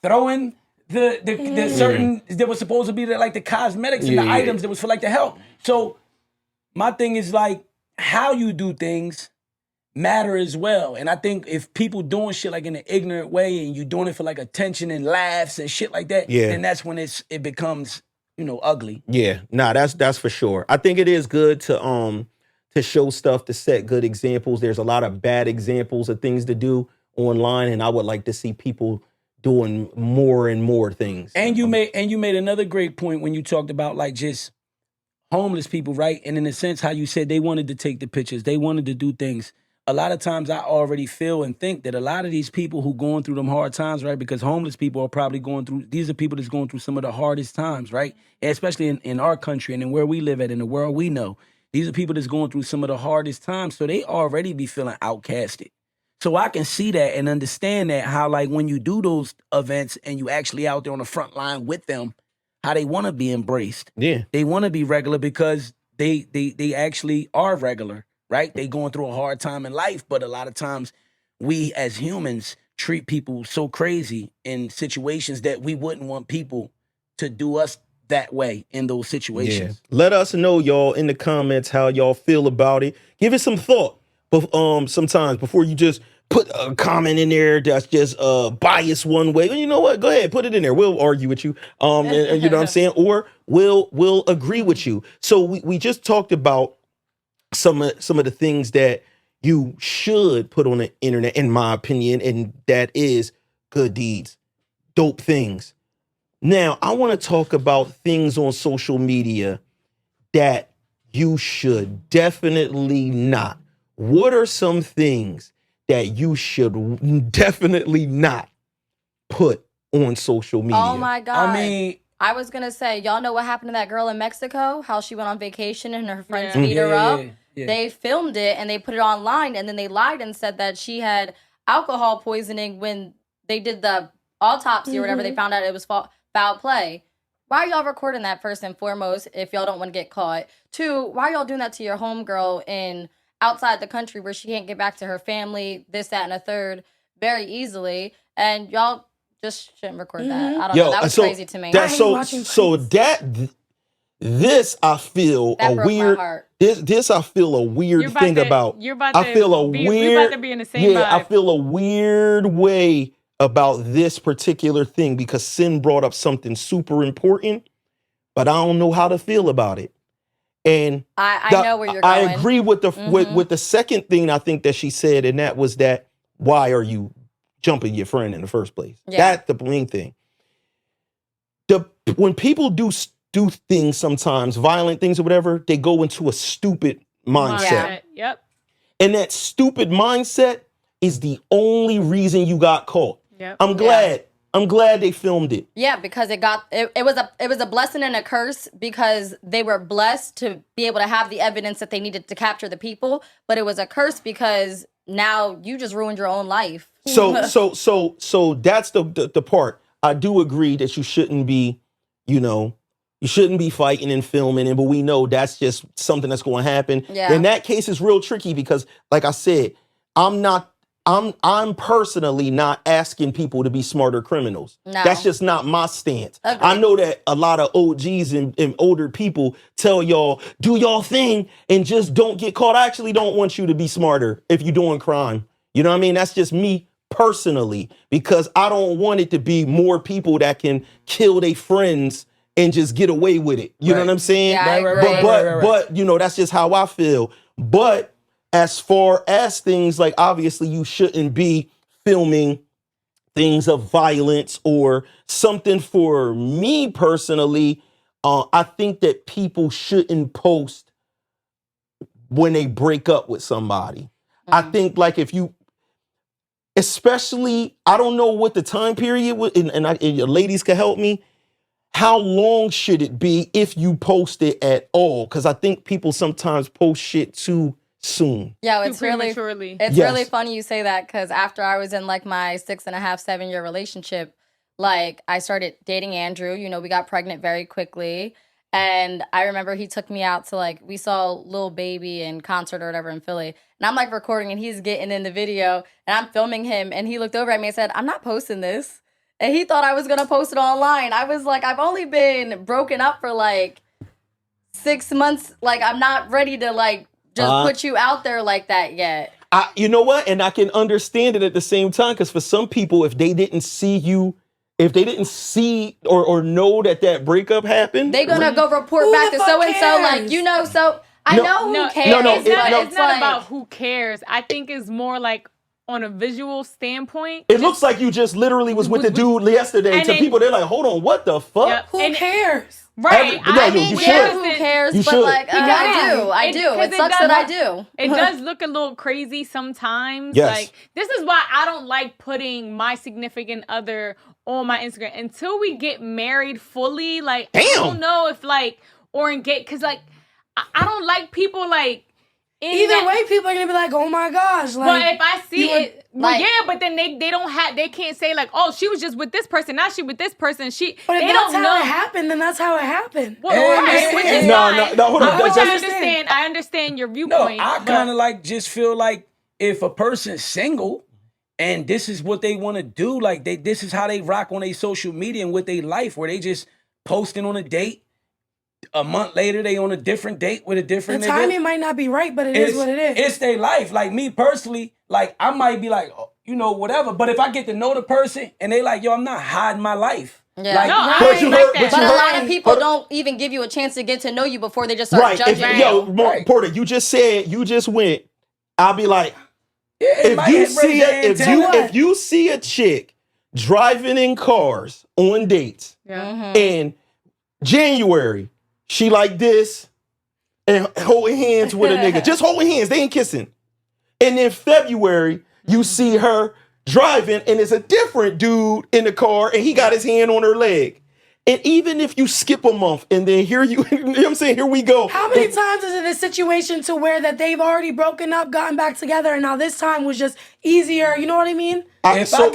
throwing the certain that was supposed to be like the cosmetics and the items that was for like the help. So my thing is like how you do things matter as well. And I think if people doing shit like in an ignorant way and you doing it for like attention and laughs and shit like that, then that's when it becomes, ugly. Yeah, nah, that's for sure. I think it is good to show stuff, to set good examples. There's a lot of bad examples of things to do online, and I would like to see people doing more and more things. And you made another great point when you talked about like just homeless people, right? And in a sense, how you said they wanted to take the pictures, they wanted to do things. A lot of times I already feel and think that a lot of these people who going through them hard times, right? Because homeless people are probably these are people that's going through some of the hardest times, right? And especially in our country and in where we live at, in the world we know. These are people that's going through some of the hardest times. So they already be feeling outcasted. So I can see that and understand that, how like when you do those events and you actually out there on the front line with them, how they want to be embraced. Yeah. They want to be regular because they actually are regular. Right? They going through a hard time in life, but a lot of times we as humans treat people so crazy in situations that we wouldn't want people to do us that way in those situations. Yeah. Let us know, y'all, in the comments how y'all feel about it. Give it some thought. But sometimes before you just put a comment in there that's just biased one way. You know what? Go ahead, put it in there. We'll argue with you. And you know what I'm saying? Or we'll agree with you. So we just talked about some of the things that you should put on the internet, in my opinion, and that is good deeds, dope things. Now, I want to talk about things on social media that you should definitely not. What are some things that you should definitely not put on social media? Oh my God. I mean, I was gonna say, y'all know what happened to that girl in Mexico? How she went on vacation and her friends Yeah. beat her up? Yeah. They filmed it and they put it online, and then they lied and said that she had alcohol poisoning when they did the autopsy or whatever. They found out it was foul play. Why are y'all recording that, first and foremost, if y'all don't want to get caught? Two, why are y'all doing that to your homegirl in outside the country where she can't get back to her family, this, that, and a third very easily? And y'all just shouldn't record that. I don't know. That was crazy to me. That's I hate so watching so tweets. that this I feel That a broke my weird heart. this I feel a weird thing about. You're about I to feel a be, weird we're about to be in the same vibe. I feel a weird way about this particular thing because Sin brought up something super important, but I don't know how to feel about it. And I know where you're I going. agree with the with the second thing I think that she said, and that was that why are you jumping your friend in the first place? Yeah. That's the main thing. When people do do things sometimes, violent things or whatever, they go into a stupid mindset. Yep. And that stupid mindset is the only reason you got caught. Yep. I'm glad they filmed it. Yeah, because it was a blessing and a curse, because they were blessed to be able to have the evidence that they needed to capture the people, but it was a curse because now you just ruined your own life. So that's the part. I do agree that you shouldn't be, you shouldn't be fighting and filming it, but we know that's just something that's going to happen. Yeah. In that case, it's real tricky because, like I said, I'm personally not asking people to be smarter criminals. No. That's just not my stance. Agreed. I know that a lot of OGs and older people tell y'all, do y'all thing and just don't get caught. I actually don't want you to be smarter if you're doing crime. You know what I mean? That's just me personally, because I don't want it to be more people that can kill their friends and just get away with it. You know what I'm saying? Yeah, I agree. But that's just how I feel. But as far as things like, obviously you shouldn't be filming things of violence or something. For me personally, I think that people shouldn't post when they break up with somebody. I think like if you, especially, I don't know what the time period was, and your ladies can help me. How long should it be if you post it at all? Because I think people sometimes post shit too soon. Yeah, Too it's really prematurely. it's Yes. really funny you say that, because after I was in like my 6.5, 7-year relationship, like I started dating Andrew. We got pregnant very quickly. And I remember he took me out to, like, we saw Lil Baby in concert or whatever in Philly. And I'm like recording and he's getting in the video and I'm filming him. And he looked over at me and said, I'm not posting this. And he thought I was going to post it online. I was like, I've only been broken up for like 6 months. Like, I'm not ready to like just put you out there like that yet. You know what? And I can understand it at the same time, because for some people, if they didn't see you, if they didn't see or know that breakup happened, They're going to go report back to so-and-so, like, so I know who cares. It's not about who cares. I think it's more like on a visual standpoint. It looks like you just literally was with the dude yesterday. To people, they're like, hold on, what the fuck? Yep. Who cares? Right. You should. Who cares? You but should. like, I do. It sucks that I do. It does look a little crazy sometimes. Yes. Like, this is why I don't like putting my significant other on my Instagram until we get married fully. Like, I don't know if like, or engage, because like, I don't like people like, either way, people are gonna be like, "Oh my gosh!" Like, but if I see it, like, but then they don't have, they can't say like, "Oh, she was just with this person, now she with this person." But if they that's don't how know. it happened, then that's how it happened. Well, right, which is fine. No, hold on. Which I understand. I understand your viewpoint. No, I kind of like just feel like if a person's single and this is what they want to do, like this is how they rock on their social media and with their life, where they just posting on a date. A month later, they on a different date with a different The nigga. timing might not be right, but it is what it is. It's their life. Like me personally, like I might be like, whatever. But if I get to know the person and they like, yo, I'm not hiding my life. Yeah. Like, No, I ain't like that. But a lot of people don't even give you a chance to get to know you before they just start judging you. Porter, you just went. I'll be like, if you see a chick driving in cars on dates, and January, she like this and holding hands with a nigga. Just holding hands. They ain't kissing. And in February, you see her driving and it's a different dude in the car and he got his hand on her leg. And even if you skip a month and then here you know what I'm saying? Here we go. How many times is it a situation to where that they've already broken up, gotten back together, and now this time was just easier? You know what I mean? If I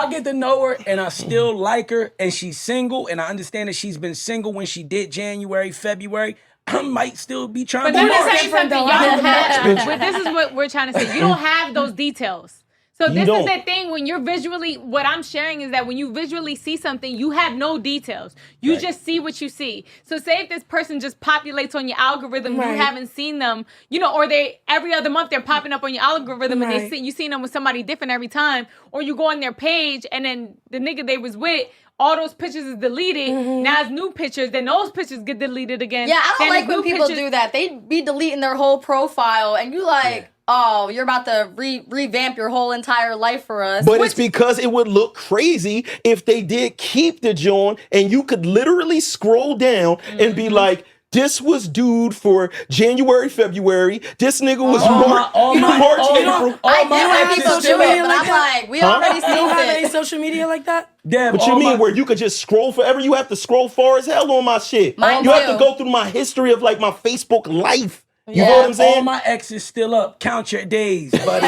get to know her and I still like her and she's single and I understand that she's been single when she did January, February, I might still be trying But to let me tell you different something. though. Y'all don't I'm have, but this is what we're trying to say. You don't have those details. So this is the thing, when you're visually, what I'm sharing is that when you visually see something, you have no details. You just see what you see. So say if this person just populates on your algorithm, you haven't seen them, or they every other month they're popping up on your algorithm and you seen them with somebody different every time, or you go on their page and then the nigga they was with, all those pictures is deleted. Now it's new pictures. Then those pictures get deleted again. Yeah, I don't then like when people do that. They be deleting their whole profile and you like... oh, you're about to revamp your whole entire life for us. But it's because it would look crazy if they did keep the joint and you could literally scroll down and be like, this was dude for January, February. This nigga was March, April. I get why people do it, but like I'm that? like, we already You don't have any seen it. social media like that? Damn, What you mean? Where you could just scroll forever? You have to scroll far as hell on my shit. Mine You have to too. go through my history of like my Facebook life. You know Yeah. what I'm saying? All my exes still up. Count your days, buddy.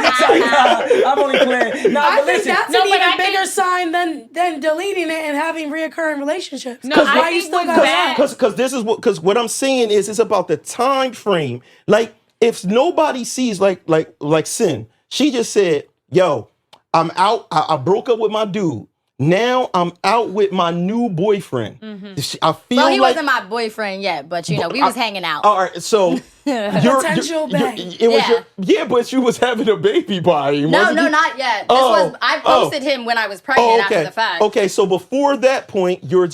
I'm only playing. Nah, I but think listen. that's No, an but even I think- bigger sign than deleting it and having reoccurring relationships. No, Why I you think still what's got bad- that? Because this is what I'm saying is it's about the time frame. Like if nobody sees like Sin, she just said, "Yo, I'm out. I broke up with my dude. Now I'm out with my new boyfriend. I feel Well, he like wasn't my boyfriend yet, but you know, we was hanging out. all right. So Potential bang. it was but you was having a baby by him. No, wasn't no, you? not yet. Oh, I posted him when I was pregnant after the fact. Okay, so before that point, you're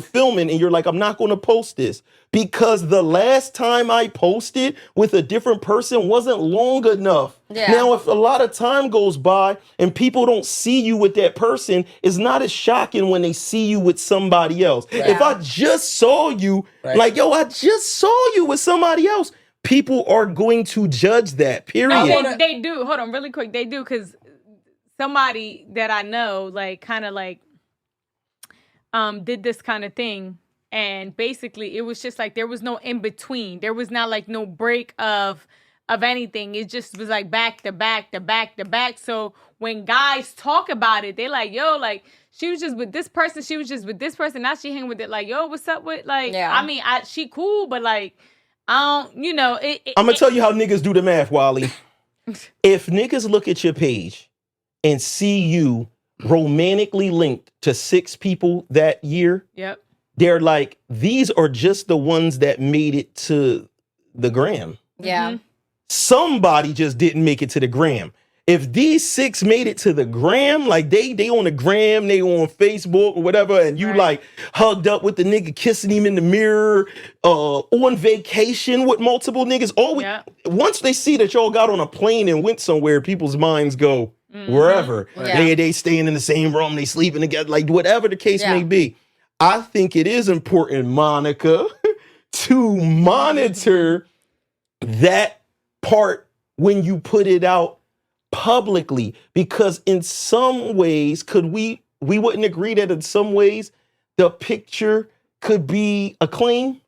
filming and you're like, I'm not going to post this because the last time I posted with a different person wasn't long enough. Yeah. Now, if a lot of time goes by and people don't see you with that person, it's not as shocking when they see you with somebody else. If I just saw you, like, yo, I just saw you with somebody else, people are going to judge that, period. No, they do. Hold on, really quick. They do, because somebody that I know, like, kind of like, did this kind of thing, and basically it was just like there was no in between. There was not like no break of anything. It just was like back to back to back to back. So when guys talk about it, they like, yo, like she was just with this person, she was just with this person. Now she hang with it. Like, yo, what's up with like? Yeah. I mean, she cool, but like, I don't, you know. I'm gonna tell you how niggas do the math, Wally. If niggas look at your page and see you romantically linked to 6 people that year, Yep. they're like, these are just the ones that made it to the gram. Yeah. Somebody just didn't make it to the gram. If these 6 made it to the gram, like they on the gram, they on Facebook or whatever, and you like hugged up with the nigga, kissing him in the mirror, on vacation with multiple niggas. Once they see that y'all got on a plane and went somewhere, people's minds go wherever. Yeah. They staying in the same room, they sleeping together, like whatever the case may be. I think it is important, Monica, to monitor that part when you put it out publicly, because in some ways, we wouldn't agree that in some ways the picture could be a claim?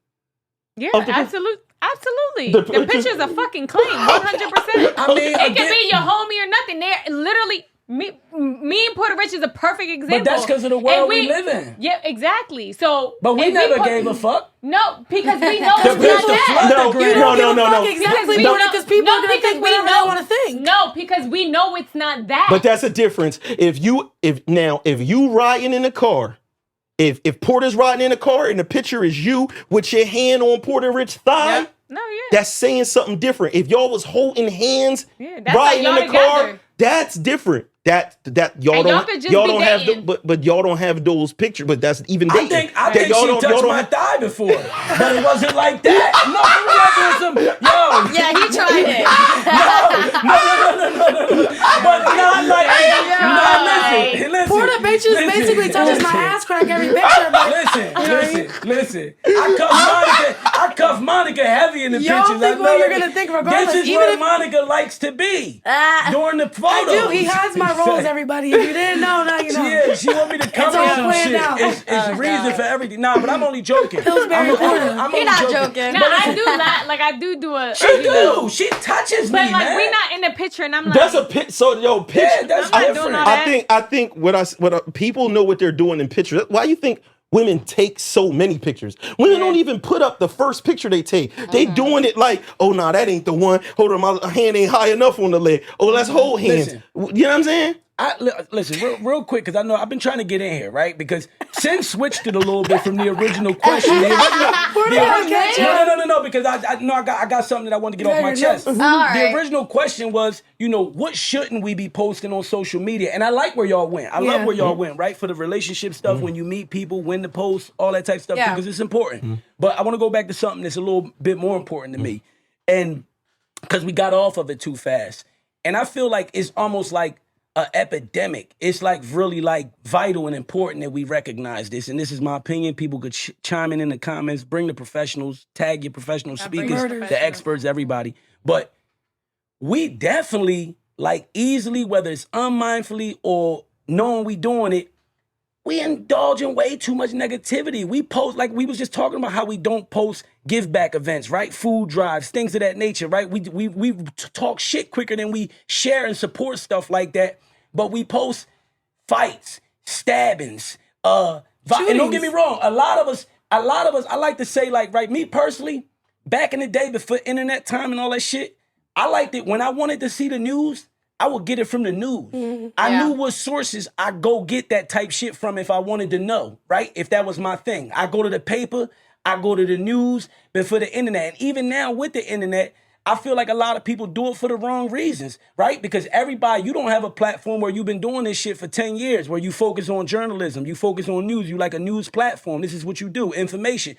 Yeah, Of the- absolutely. The The picture's a fucking claim, 100%. I mean, it again- can be your homie or nothing. They're literally me and Porta Rich is a perfect example. But that's because of the world And we live in. Yeah, exactly. So, But we if never gave a fuck. No, because we know The it's picture- not that. No, You don't give a fuck no. exactly we know- because people are gonna think whatever they want to think. No, because we know it's not that. But that's a difference. If you riding in a car, if Porter's riding in a car and the picture is you with your hand on Porta Rich thigh, no, yeah. that's saying something different. If y'all was holding hands that's riding like in the y'all car, together. that's different. That y'all And don't y'all could just y'all be don't have dating. but y'all don't have those pictures. But that's even dating. I That think y'all she don't- touched y'all don't my have- thigh before, but it wasn't like that. No, we were some, yo. Yeah, he tried it. No. But not like, listen. Porta basically touches my ass crack every picture. But Listen. I cuff Monica heavy in the Y'all pictures. think what you're gonna think regardless, This is even where if- Monica likes to be during the photos. I do. He hides my roles, everybody. If you didn't know, now you know. Yeah, she want me to cover all some planned shit. out. It's a reason for everything. Nah, but I'm only joking. Pillsbury Porter. I'm He only not joking. No, I do that. Like, I do a... She do. She touches But, me, like, man. we not in the picture, and I'm like... That's a pic. So yo, picture. Yeah, that's I'm not doing different. all that. I think what people know what they're doing in pictures. Why you think women take so many pictures? Women don't even put up the first picture they take. They doing it like, oh nah, that ain't the one. Hold on, my hand ain't high enough on the leg. Oh, let's hold hands. Listen. You know what I'm saying? Listen, real quick, because I know I've been trying to get in here, right? Because Sin switched it a little bit from the original question. No, because I know I got something that I want to get off my chest. The right. original question was, what shouldn't we be posting on social media? And I like where y'all went. I love where y'all went, right? For the relationship stuff, when you meet people, when to post, all that type of stuff, Yeah. because it's important. But I want to go back to something that's a little bit more important to me. And because we got off of it too fast. And I feel like it's almost like an epidemic. It's like really like vital and important that we recognize this. And this is my opinion. People could chime in the comments, bring the professionals, tag your professional speakers, the experts, everybody. But we definitely, like, easily, whether it's unmindfully or knowing we doing it, we indulge in way too much negativity. We post, like we was just talking about how we don't post give back events, right? Food drives, things of that nature, right? We talk shit quicker than we share and support stuff like that. But we post fights, stabbings, and don't get me wrong, a lot of us, I like to say, like, right, me personally, back in the day before internet time and all that shit, I liked it when I wanted to see the news, I would get it from the news. I knew what sources I go get that type shit from if I wanted to know, right? If that was my thing. I go to the paper, I go to the news before the internet. And even now with the internet, I feel like a lot of people do it for the wrong reasons, right? Because everybody, you don't have a platform where you've been doing this shit for 10 years, where you focus on journalism, you focus on news, you like a news platform. This is what you do, information.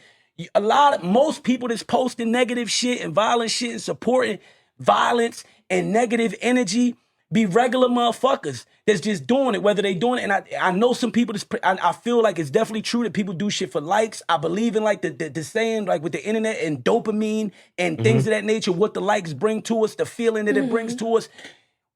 Most people that's posting negative shit and violent shit and supporting violence and negative energy be regular motherfuckers that's just doing it, whether they doing it. And I know some people, I feel like it's definitely true that people do shit for likes. I believe in like the saying, like with the internet and dopamine and things of that nature, what the likes bring to us, the feeling that it brings to us.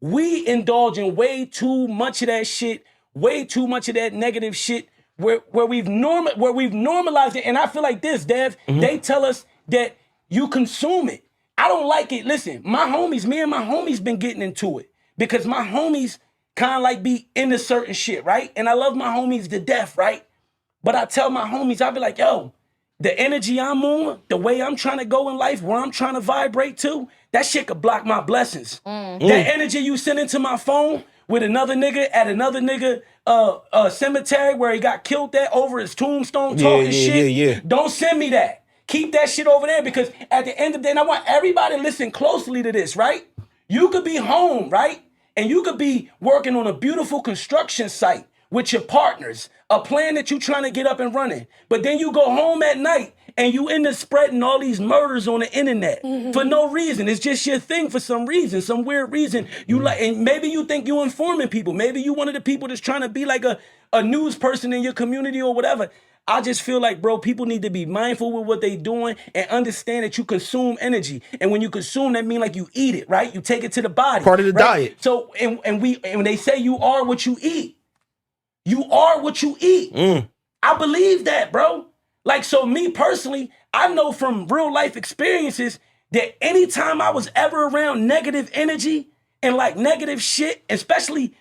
We indulge in way too much of that shit, way too much of that negative shit where we've normalized it. And I feel like this, Dev, they tell us that you consume it. I don't like it. Listen, me and my homies been getting into it. Because my homies kind of like be into certain shit, right? And I love my homies to death, right? But I tell my homies, I be like, yo, the energy I'm on, the way I'm trying to go in life, where I'm trying to vibrate to, that shit could block my blessings. That energy you send into my phone with another nigga at another nigga cemetery where he got killed at over his tombstone talking shit, don't send me that. Keep that shit over there, because at the end of the day, and I want everybody to listen closely to this, right? You could be home, right? And you could be working on a beautiful construction site with your partners, a plan that you're trying to get up and running. But then you go home at night and you end up spreading all these murders on the internet for no reason. It's just your thing for some reason, some weird reason. You like, and maybe you think you're informing people. Maybe you one of the people that's trying to be like a news person in your community or whatever. I just feel like, bro, people need to be mindful with what they doing and understand that you consume energy. And when you consume, that mean like you eat it, right? You take it to the body. Part of the diet. So, and when they say you are what you eat, you are what you eat. I believe that, bro. Like, so me personally, I know from real life experiences that anytime I was ever around negative energy and like negative shit, especially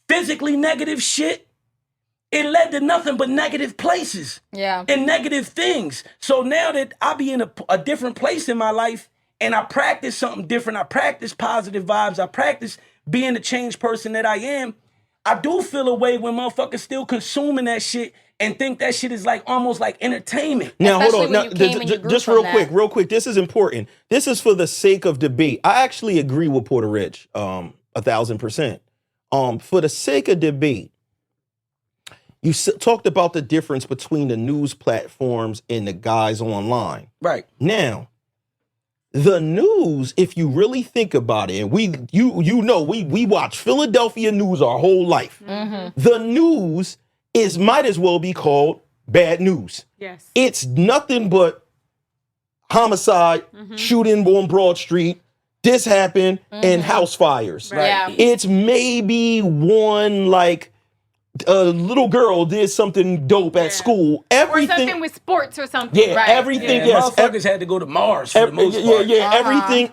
physically negative shit, it led to nothing but negative places and negative things. So now that I be in a different place in my life and I practice something different, I practice positive vibes, I practice being the changed person that I am, I do feel a way when motherfuckers still consuming that shit and think that shit is like almost like entertainment. Now, hold on. Now, just real quick. This is important. This is for the sake of debate. I actually agree with Porta Rich 1,000%. For the sake of debate, you talked about the difference between the news platforms and the guys online. Right. Now, the news, if you really think about it, and we watch Philadelphia news our whole life. The news might as well be called bad news. Yes. It's nothing but homicide, shooting on Broad Street, this happened, and house fires. Right. Yeah. It's maybe one like a little girl did something dope at school. Everything, or something with sports or something. Yeah, right. Everything. Yeah, yes, motherfuckers had to go to Mars for the most part.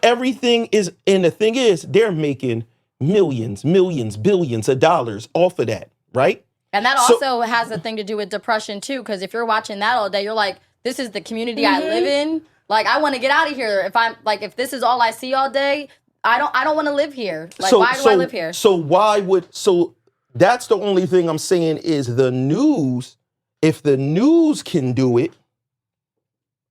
Everything is, and the thing is, they're making millions, billions of dollars off of that, right? And that also has a thing to do with depression too, because if you're watching that all day, you're like, this is the community I live in. Like, I want to get out of here. If this is all I see all day, I don't want to live here. Like, why do I live here? So that's the only thing I'm saying is the news, if the news can do it,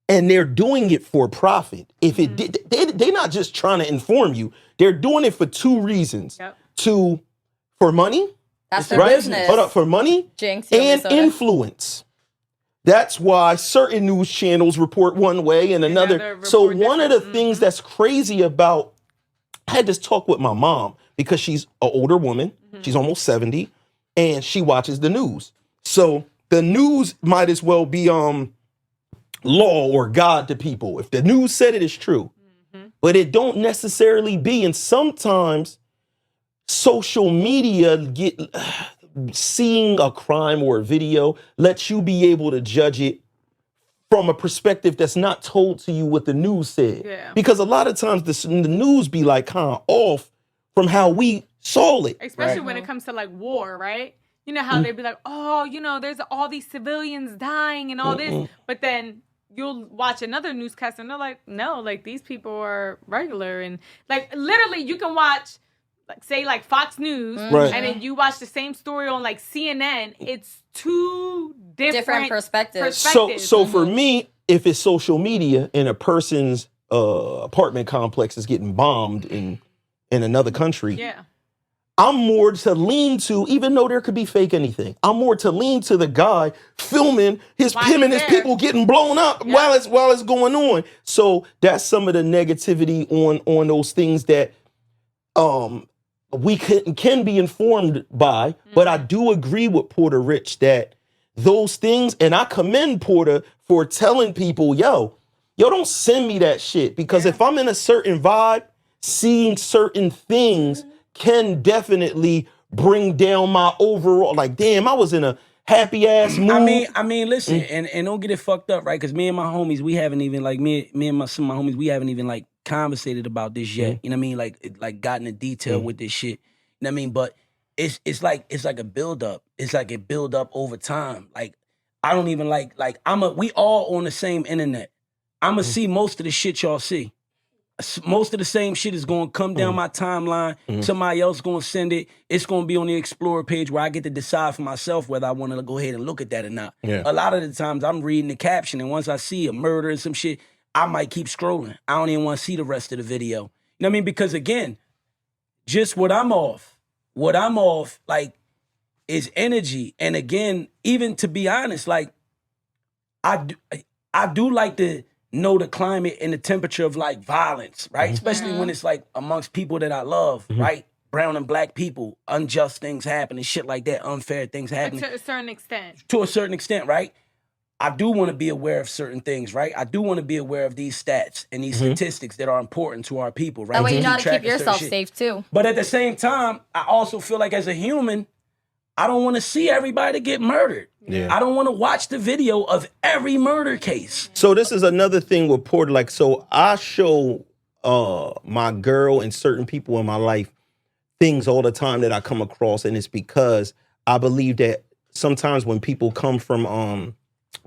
and they're doing it for profit, if it did, they're not just trying to inform you, they're doing it for two reasons. For money. That's their business. Hold up, for money and influence. That's why certain news channels report one way and another. So one of the things that's crazy about I had this talk with my mom because she's an older woman. She's almost 70, and she watches the news. So the news might as well be law or God to people. If the news said it, it's true. But it don't necessarily be. And sometimes social media seeing a crime or a video lets you be able to judge it from a perspective that's not told to you what the news said. Yeah. Because a lot of times the news be like kind of off from how we saw it. Especially when it comes to like war, right? You know how they'd be like, oh, you know, there's all these civilians dying and all this. But then you'll watch another newscast and they're like, no, like these people are regular. And like literally you can watch, like say like Fox News, Right. and then you watch the same story on like CNN. It's two different perspectives. So for me, if it's social media and a person's apartment complex is getting bombed in another country, yeah. I'm more to lean to, even though there could be fake anything, I'm more to lean to the guy filming him and his people getting blown up while it's going on. So that's some of the negativity on those things that we can be informed by. But I do agree with Porta Rich that those things, and I commend Porta for telling people, yo, don't send me that shit. Because if I'm in a certain vibe, seeing certain things can definitely bring down my overall, like, damn, I was in a happy ass mood. I mean, listen, and don't get it fucked up, right? Because me and my homies, we haven't even like some of my homies, we haven't even like conversated about this yet. You know what I mean? Like gotten in detail with this shit. You know what I mean? But it's like a build up. It's like a build up over time. Like I don't even we all on the same internet. I'ma see most of the shit y'all see. Most of the same shit is going to come down my timeline. Somebody else going to send it. It's going to be on the Explorer page where I get to decide for myself whether I want to go ahead and look at that or not. Yeah. A lot of the times I'm reading the caption, and once I see a murder and some shit, I might keep scrolling. I don't even want to see the rest of the video. You know what I mean? Because again, just what I'm off, like, is energy. And again, even to be honest, like, I do like to know the climate and the temperature of like violence, right? Especially when it's like amongst people that I love, right? Brown and black people, unjust things happening, shit like that, unfair things happening. To a certain extent. To a certain extent, right? I do want to be aware of certain things, right? I do want to be aware of these stats and these statistics that are important to our people, right? That way you know how to track keep of certain yourself shit. safe too. But at the same time, I also feel like as a human, I don't want to see everybody get murdered. Yeah. I don't want to watch the video of every murder case. So this is another thing with Porta. Like, so I show my girl and certain people in my life things all the time that I come across, and it's because I believe that sometimes when people come from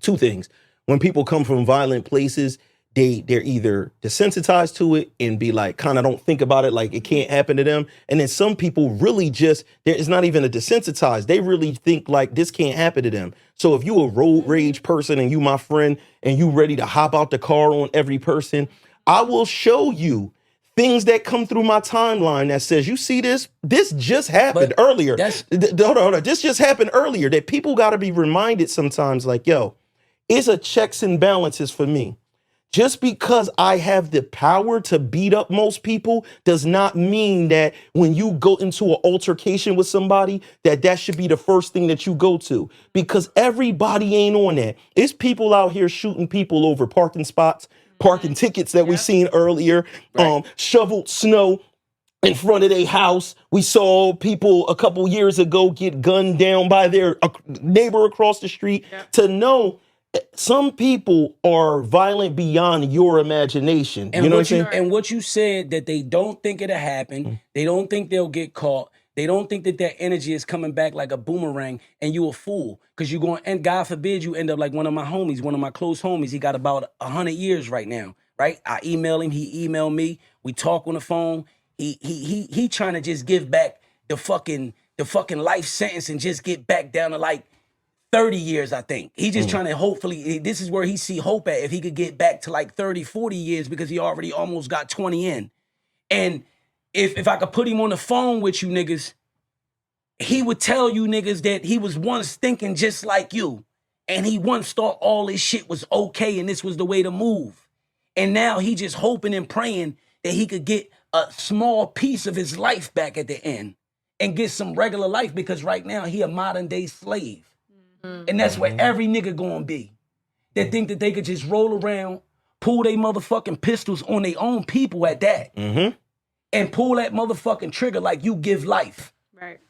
two things. When people come from violent places, they're either desensitized to it and be like, kind of don't think about it, like it can't happen to them. And then some people really just, it's not even a desensitized. They really think like this can't happen to them. So if you a road rage person and you my friend and you ready to hop out the car on every person, I will show you things that come through my timeline that says, you see this? This just happened earlier. Hold on. This just happened earlier. That people got to be reminded sometimes like, yo, it's a checks and balances for me. Just because I have the power to beat up most people does not mean that when you go into an altercation with somebody, that should be the first thing that you go to. Because everybody ain't on that. It's people out here shooting people over parking spots, parking tickets that we seen earlier, shoveled snow in front of their house. We saw people a couple years ago get gunned down by their neighbor across the street. To know some people are violent beyond your imagination. And you know what what I'm saying? And what you said, that they don't think it'll happen. They don't think they'll get caught. They don't think that their energy is coming back like a boomerang, and you a fool. Because you're going, and God forbid you end up like one of my homies, one of my close homies. He got about 100 years right now, right? I email him, he emailed me. We talk on the phone. He trying to just give back the fucking life sentence and just get back down to like 30 years, I think. He just trying to, hopefully, this is where he see hope at, if he could get back to like 30, 40 years, because he already almost got 20 in. And if I could put him on the phone with you niggas, he would tell you niggas that he was once thinking just like you. And he once thought all this shit was okay and this was the way to move. And now he just hoping and praying that he could get a small piece of his life back at the end and get some regular life, because right now he a modern day slave. And that's where every nigga gonna be. They think that they could just roll around, pull they motherfucking pistols on their own people at that, and pull that motherfucking trigger like you give life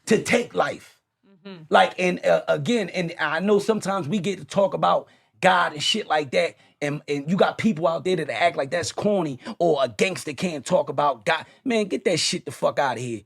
to take life. Like, and again, and I know sometimes we get to talk about God and shit like that, and you got people out there that act like that's corny, or a gangster can't talk about God. Man, get that shit the fuck out of here.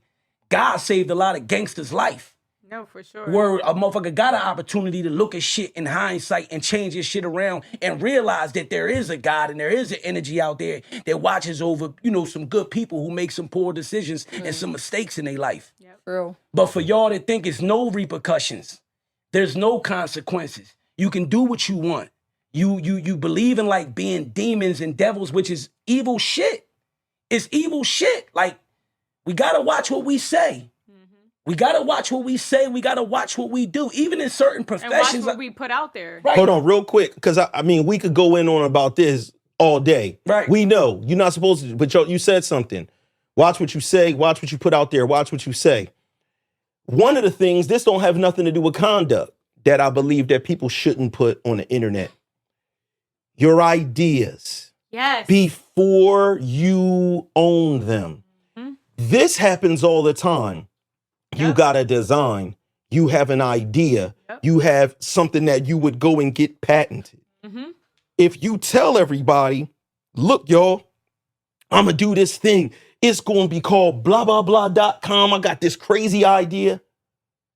God saved a lot of gangsters' life. No, for sure. Where a motherfucker got an opportunity to look at shit in hindsight and change his shit around and realize that there is a God and there is an energy out there that watches over, you know, some good people who make some poor decisions and some mistakes in their life. True. But for y'all to think it's no repercussions, there's no consequences. You can do what you want. You believe in like being demons and devils, which is evil shit. It's evil shit. Like, we gotta watch what we say. We gotta watch what we say. We gotta watch what we do, even in certain professions. And watch what we put out there. Right. Hold on, real quick, because I mean, we could go in on about this all day. Right. We know you're not supposed to, but you said something. Watch what you say. Watch what you put out there. Watch what you say. One of the things, this don't have nothing to do with conduct, that I believe that people shouldn't put on the internet. Your ideas. Yes. Before you own them. This happens all the time. You got a design. You have an idea. You have something that you would go and get patented. If you tell everybody, look, y'all, I'm going to do this thing. It's going to be called blah, blah, blah.com. I got this crazy idea.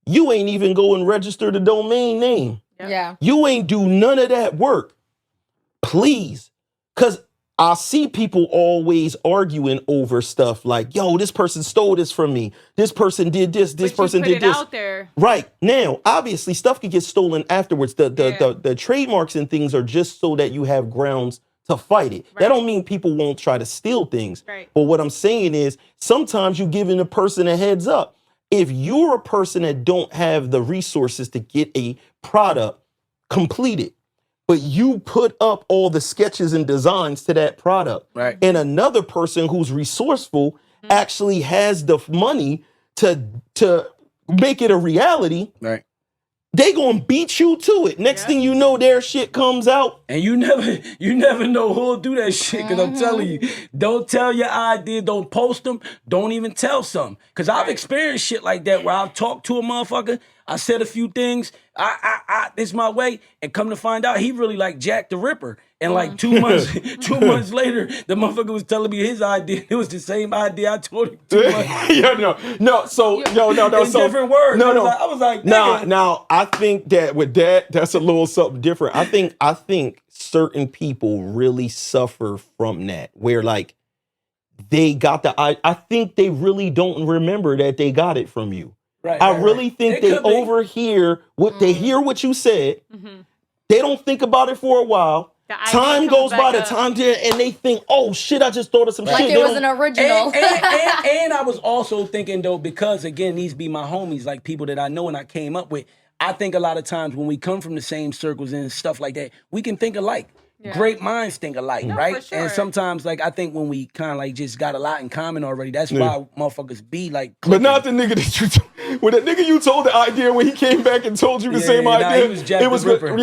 You ain't even go and register the domain name. Yeah. You ain't do none of that work. Please. Because I see people always arguing over stuff like, yo, this person stole this from me. This person did this. This person did this. Out there. Right. Now, obviously, stuff can get stolen afterwards. The trademarks and things are just so that you have grounds to fight it. That don't mean people won't try to steal things. But what I'm saying is, sometimes you're giving a person a heads up. If you're a person that don't have the resources to get a product completed, but you put up all the sketches and designs to that product, and another person who's resourceful actually has the money to make it a reality, they gonna beat you to it. Next thing you know, their shit comes out. And you never know who'll do that shit. Cause I'm telling you, don't tell your idea, don't post them, don't even tell some. Cause I've experienced shit like that where I've talked to a motherfucker, I said a few things, this is my way, and come to find out he really like Jack the Ripper. And like 2 months, 2 months later, the motherfucker was telling me his idea. It was the same idea I told him 2 months. So different words. I was like, now I think that with that's a little something different. I think certain people really suffer from that, where like they got I think they really don't remember that they got it from you. I really think they overhear what they hear what you said. They don't think about it for a while. Time goes by, and they think, oh shit, I just thought of some shit. Like it was an original. And I was also thinking though, because again, these be my homies, like people that I know and I came up with. I think a lot of times when we come from the same circles and stuff like that, we can think alike. Great minds think alike, right? For sure. And sometimes, like, I think when we kind of like just got a lot in common already, that's why motherfuckers be like. But not the nigga that you when the nigga you told the idea when he came back and told you the same idea. He was Jack it was the Ripper.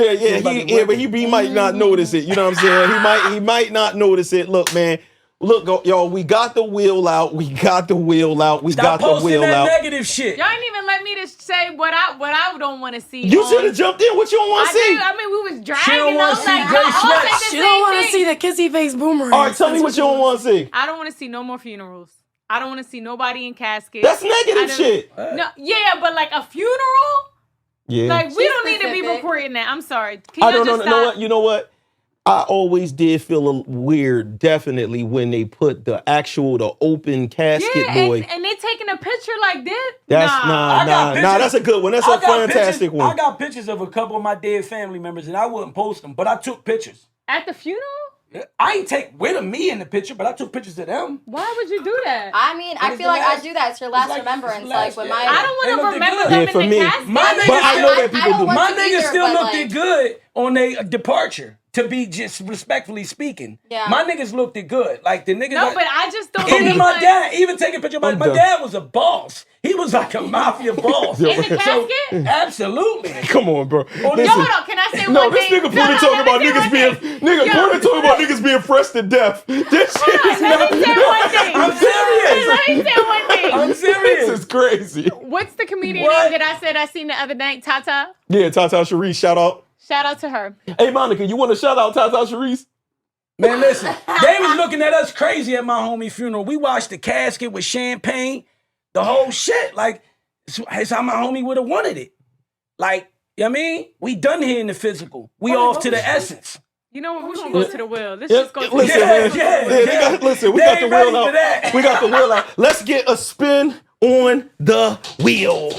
But he might not notice it. You know what I'm saying? He might not notice it. Look, man. Look, y'all, we got the wheel out. We got the wheel out. We Stop got the wheel that out. Negative shit. Y'all ain't even let me to say what I don't want to see. You should have jumped in. What you don't want to see? I mean, we was dragging. She don't want to see Grace Sweat. She don't want to see the kissy face boomerang. All right, tell me what you don't want to see. I don't want to see no more funerals. I don't want to see nobody in caskets. That's negative shit. No, yeah, but like a funeral? Yeah. Like, we don't need to be recording that. I'm sorry. I don't know. You know what? I always did feel weird, definitely, when they put the open casket boy. And they taking a picture like this? That's that's a good one. That's a fantastic one. I got pictures of a couple of my dead family members, and I wouldn't post them, but I took pictures. At the funeral? I ain't take with me in the picture, but I took pictures of them. Why would you do that? I mean, I feel like I do that. It's your last remembrance. Like when my I don't want to remember Yeah, them for in me. the casket. But I know that people do. My niggas still looked good on their departure. To be just respectfully speaking, Yeah. my niggas looked it good. Like the niggas. No, like, but I just don't even think my like- dad, even taking a picture of my done. dad was a boss. He was like a mafia boss. In the casket? Absolutely. Come on, bro. Yo, hold on. Can I say No, one this thing? nigga Porter talking about niggas being Porter talking about niggas being fresh to death. This shit is Let not. me say one thing. I'm serious. Let me say one thing. I'm This serious. is crazy. What's the comedian What? name that I said I seen the other night? Tata. Yeah, Tata Sharice, shout out. Shout out to her. Hey, Monica, you want to shout out Tata Sharice? Man, listen, they was looking at us crazy at my homie funeral. We watched the casket with champagne, the whole shit. Like, it's how my homie would have wanted it. Like, you know what I mean? We done here in the physical. We off to the essence. You know what? We're gonna go to the wheel. Let's Yeah, just go to listen, the man. Yeah, They yeah. got, listen, we They got the ain't ready wheel for out. that. We got the wheel out. Let's get a spin on the wheel.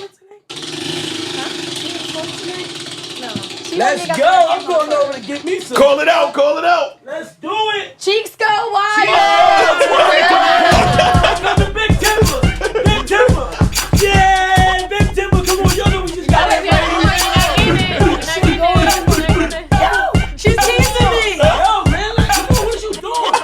Let's go. I'm going over to get me some. Call it out. Call it out. Let's do it. Cheeks go wide. Another big timber. Big timber. Yeah, big timber. Come on, y'all know we just got that right. She's teasing me. Yo, man, like, come on, what you doing?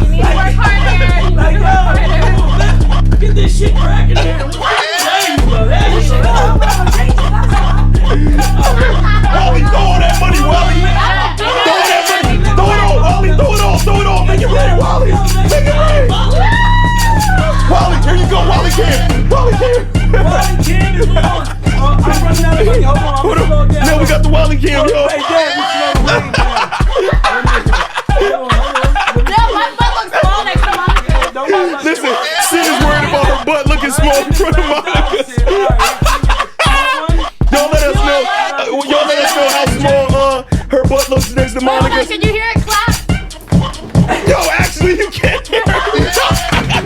You need to work harder. Like, yo, come on, let's get this shit cracking here. There you go. There you go. Wally, throw all that money, Wally. Throw that money. Throw it all, Wally. Throw it all. Throw it all. Make it rain, Wally. Make it rain. Wally, here you go. Wally can. Wally can. Wally Kim is on. I'm running out of money. Hold on, I'm Hold gonna slow on. down. Now we got the Wally cam, yo. Hey, Dad, we slow way down. Hold on. No, my butt looks small next to Monica. Don't worry about Listen, Sid is worried about her butt looking small in front of Monica's. Y'all let us know. Y'all let us know how small her butt looks next to Monica, Monica's. can you hear it clap? Yo, actually, you can't hear her.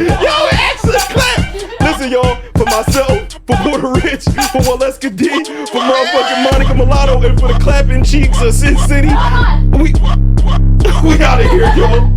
Yo, actually, clap. Listen, y'all, for myself, for Porta Rich, for Walesca D, for motherfucking Monica Mulatto, and for the clapping cheeks of Sin City, we out of here, yo.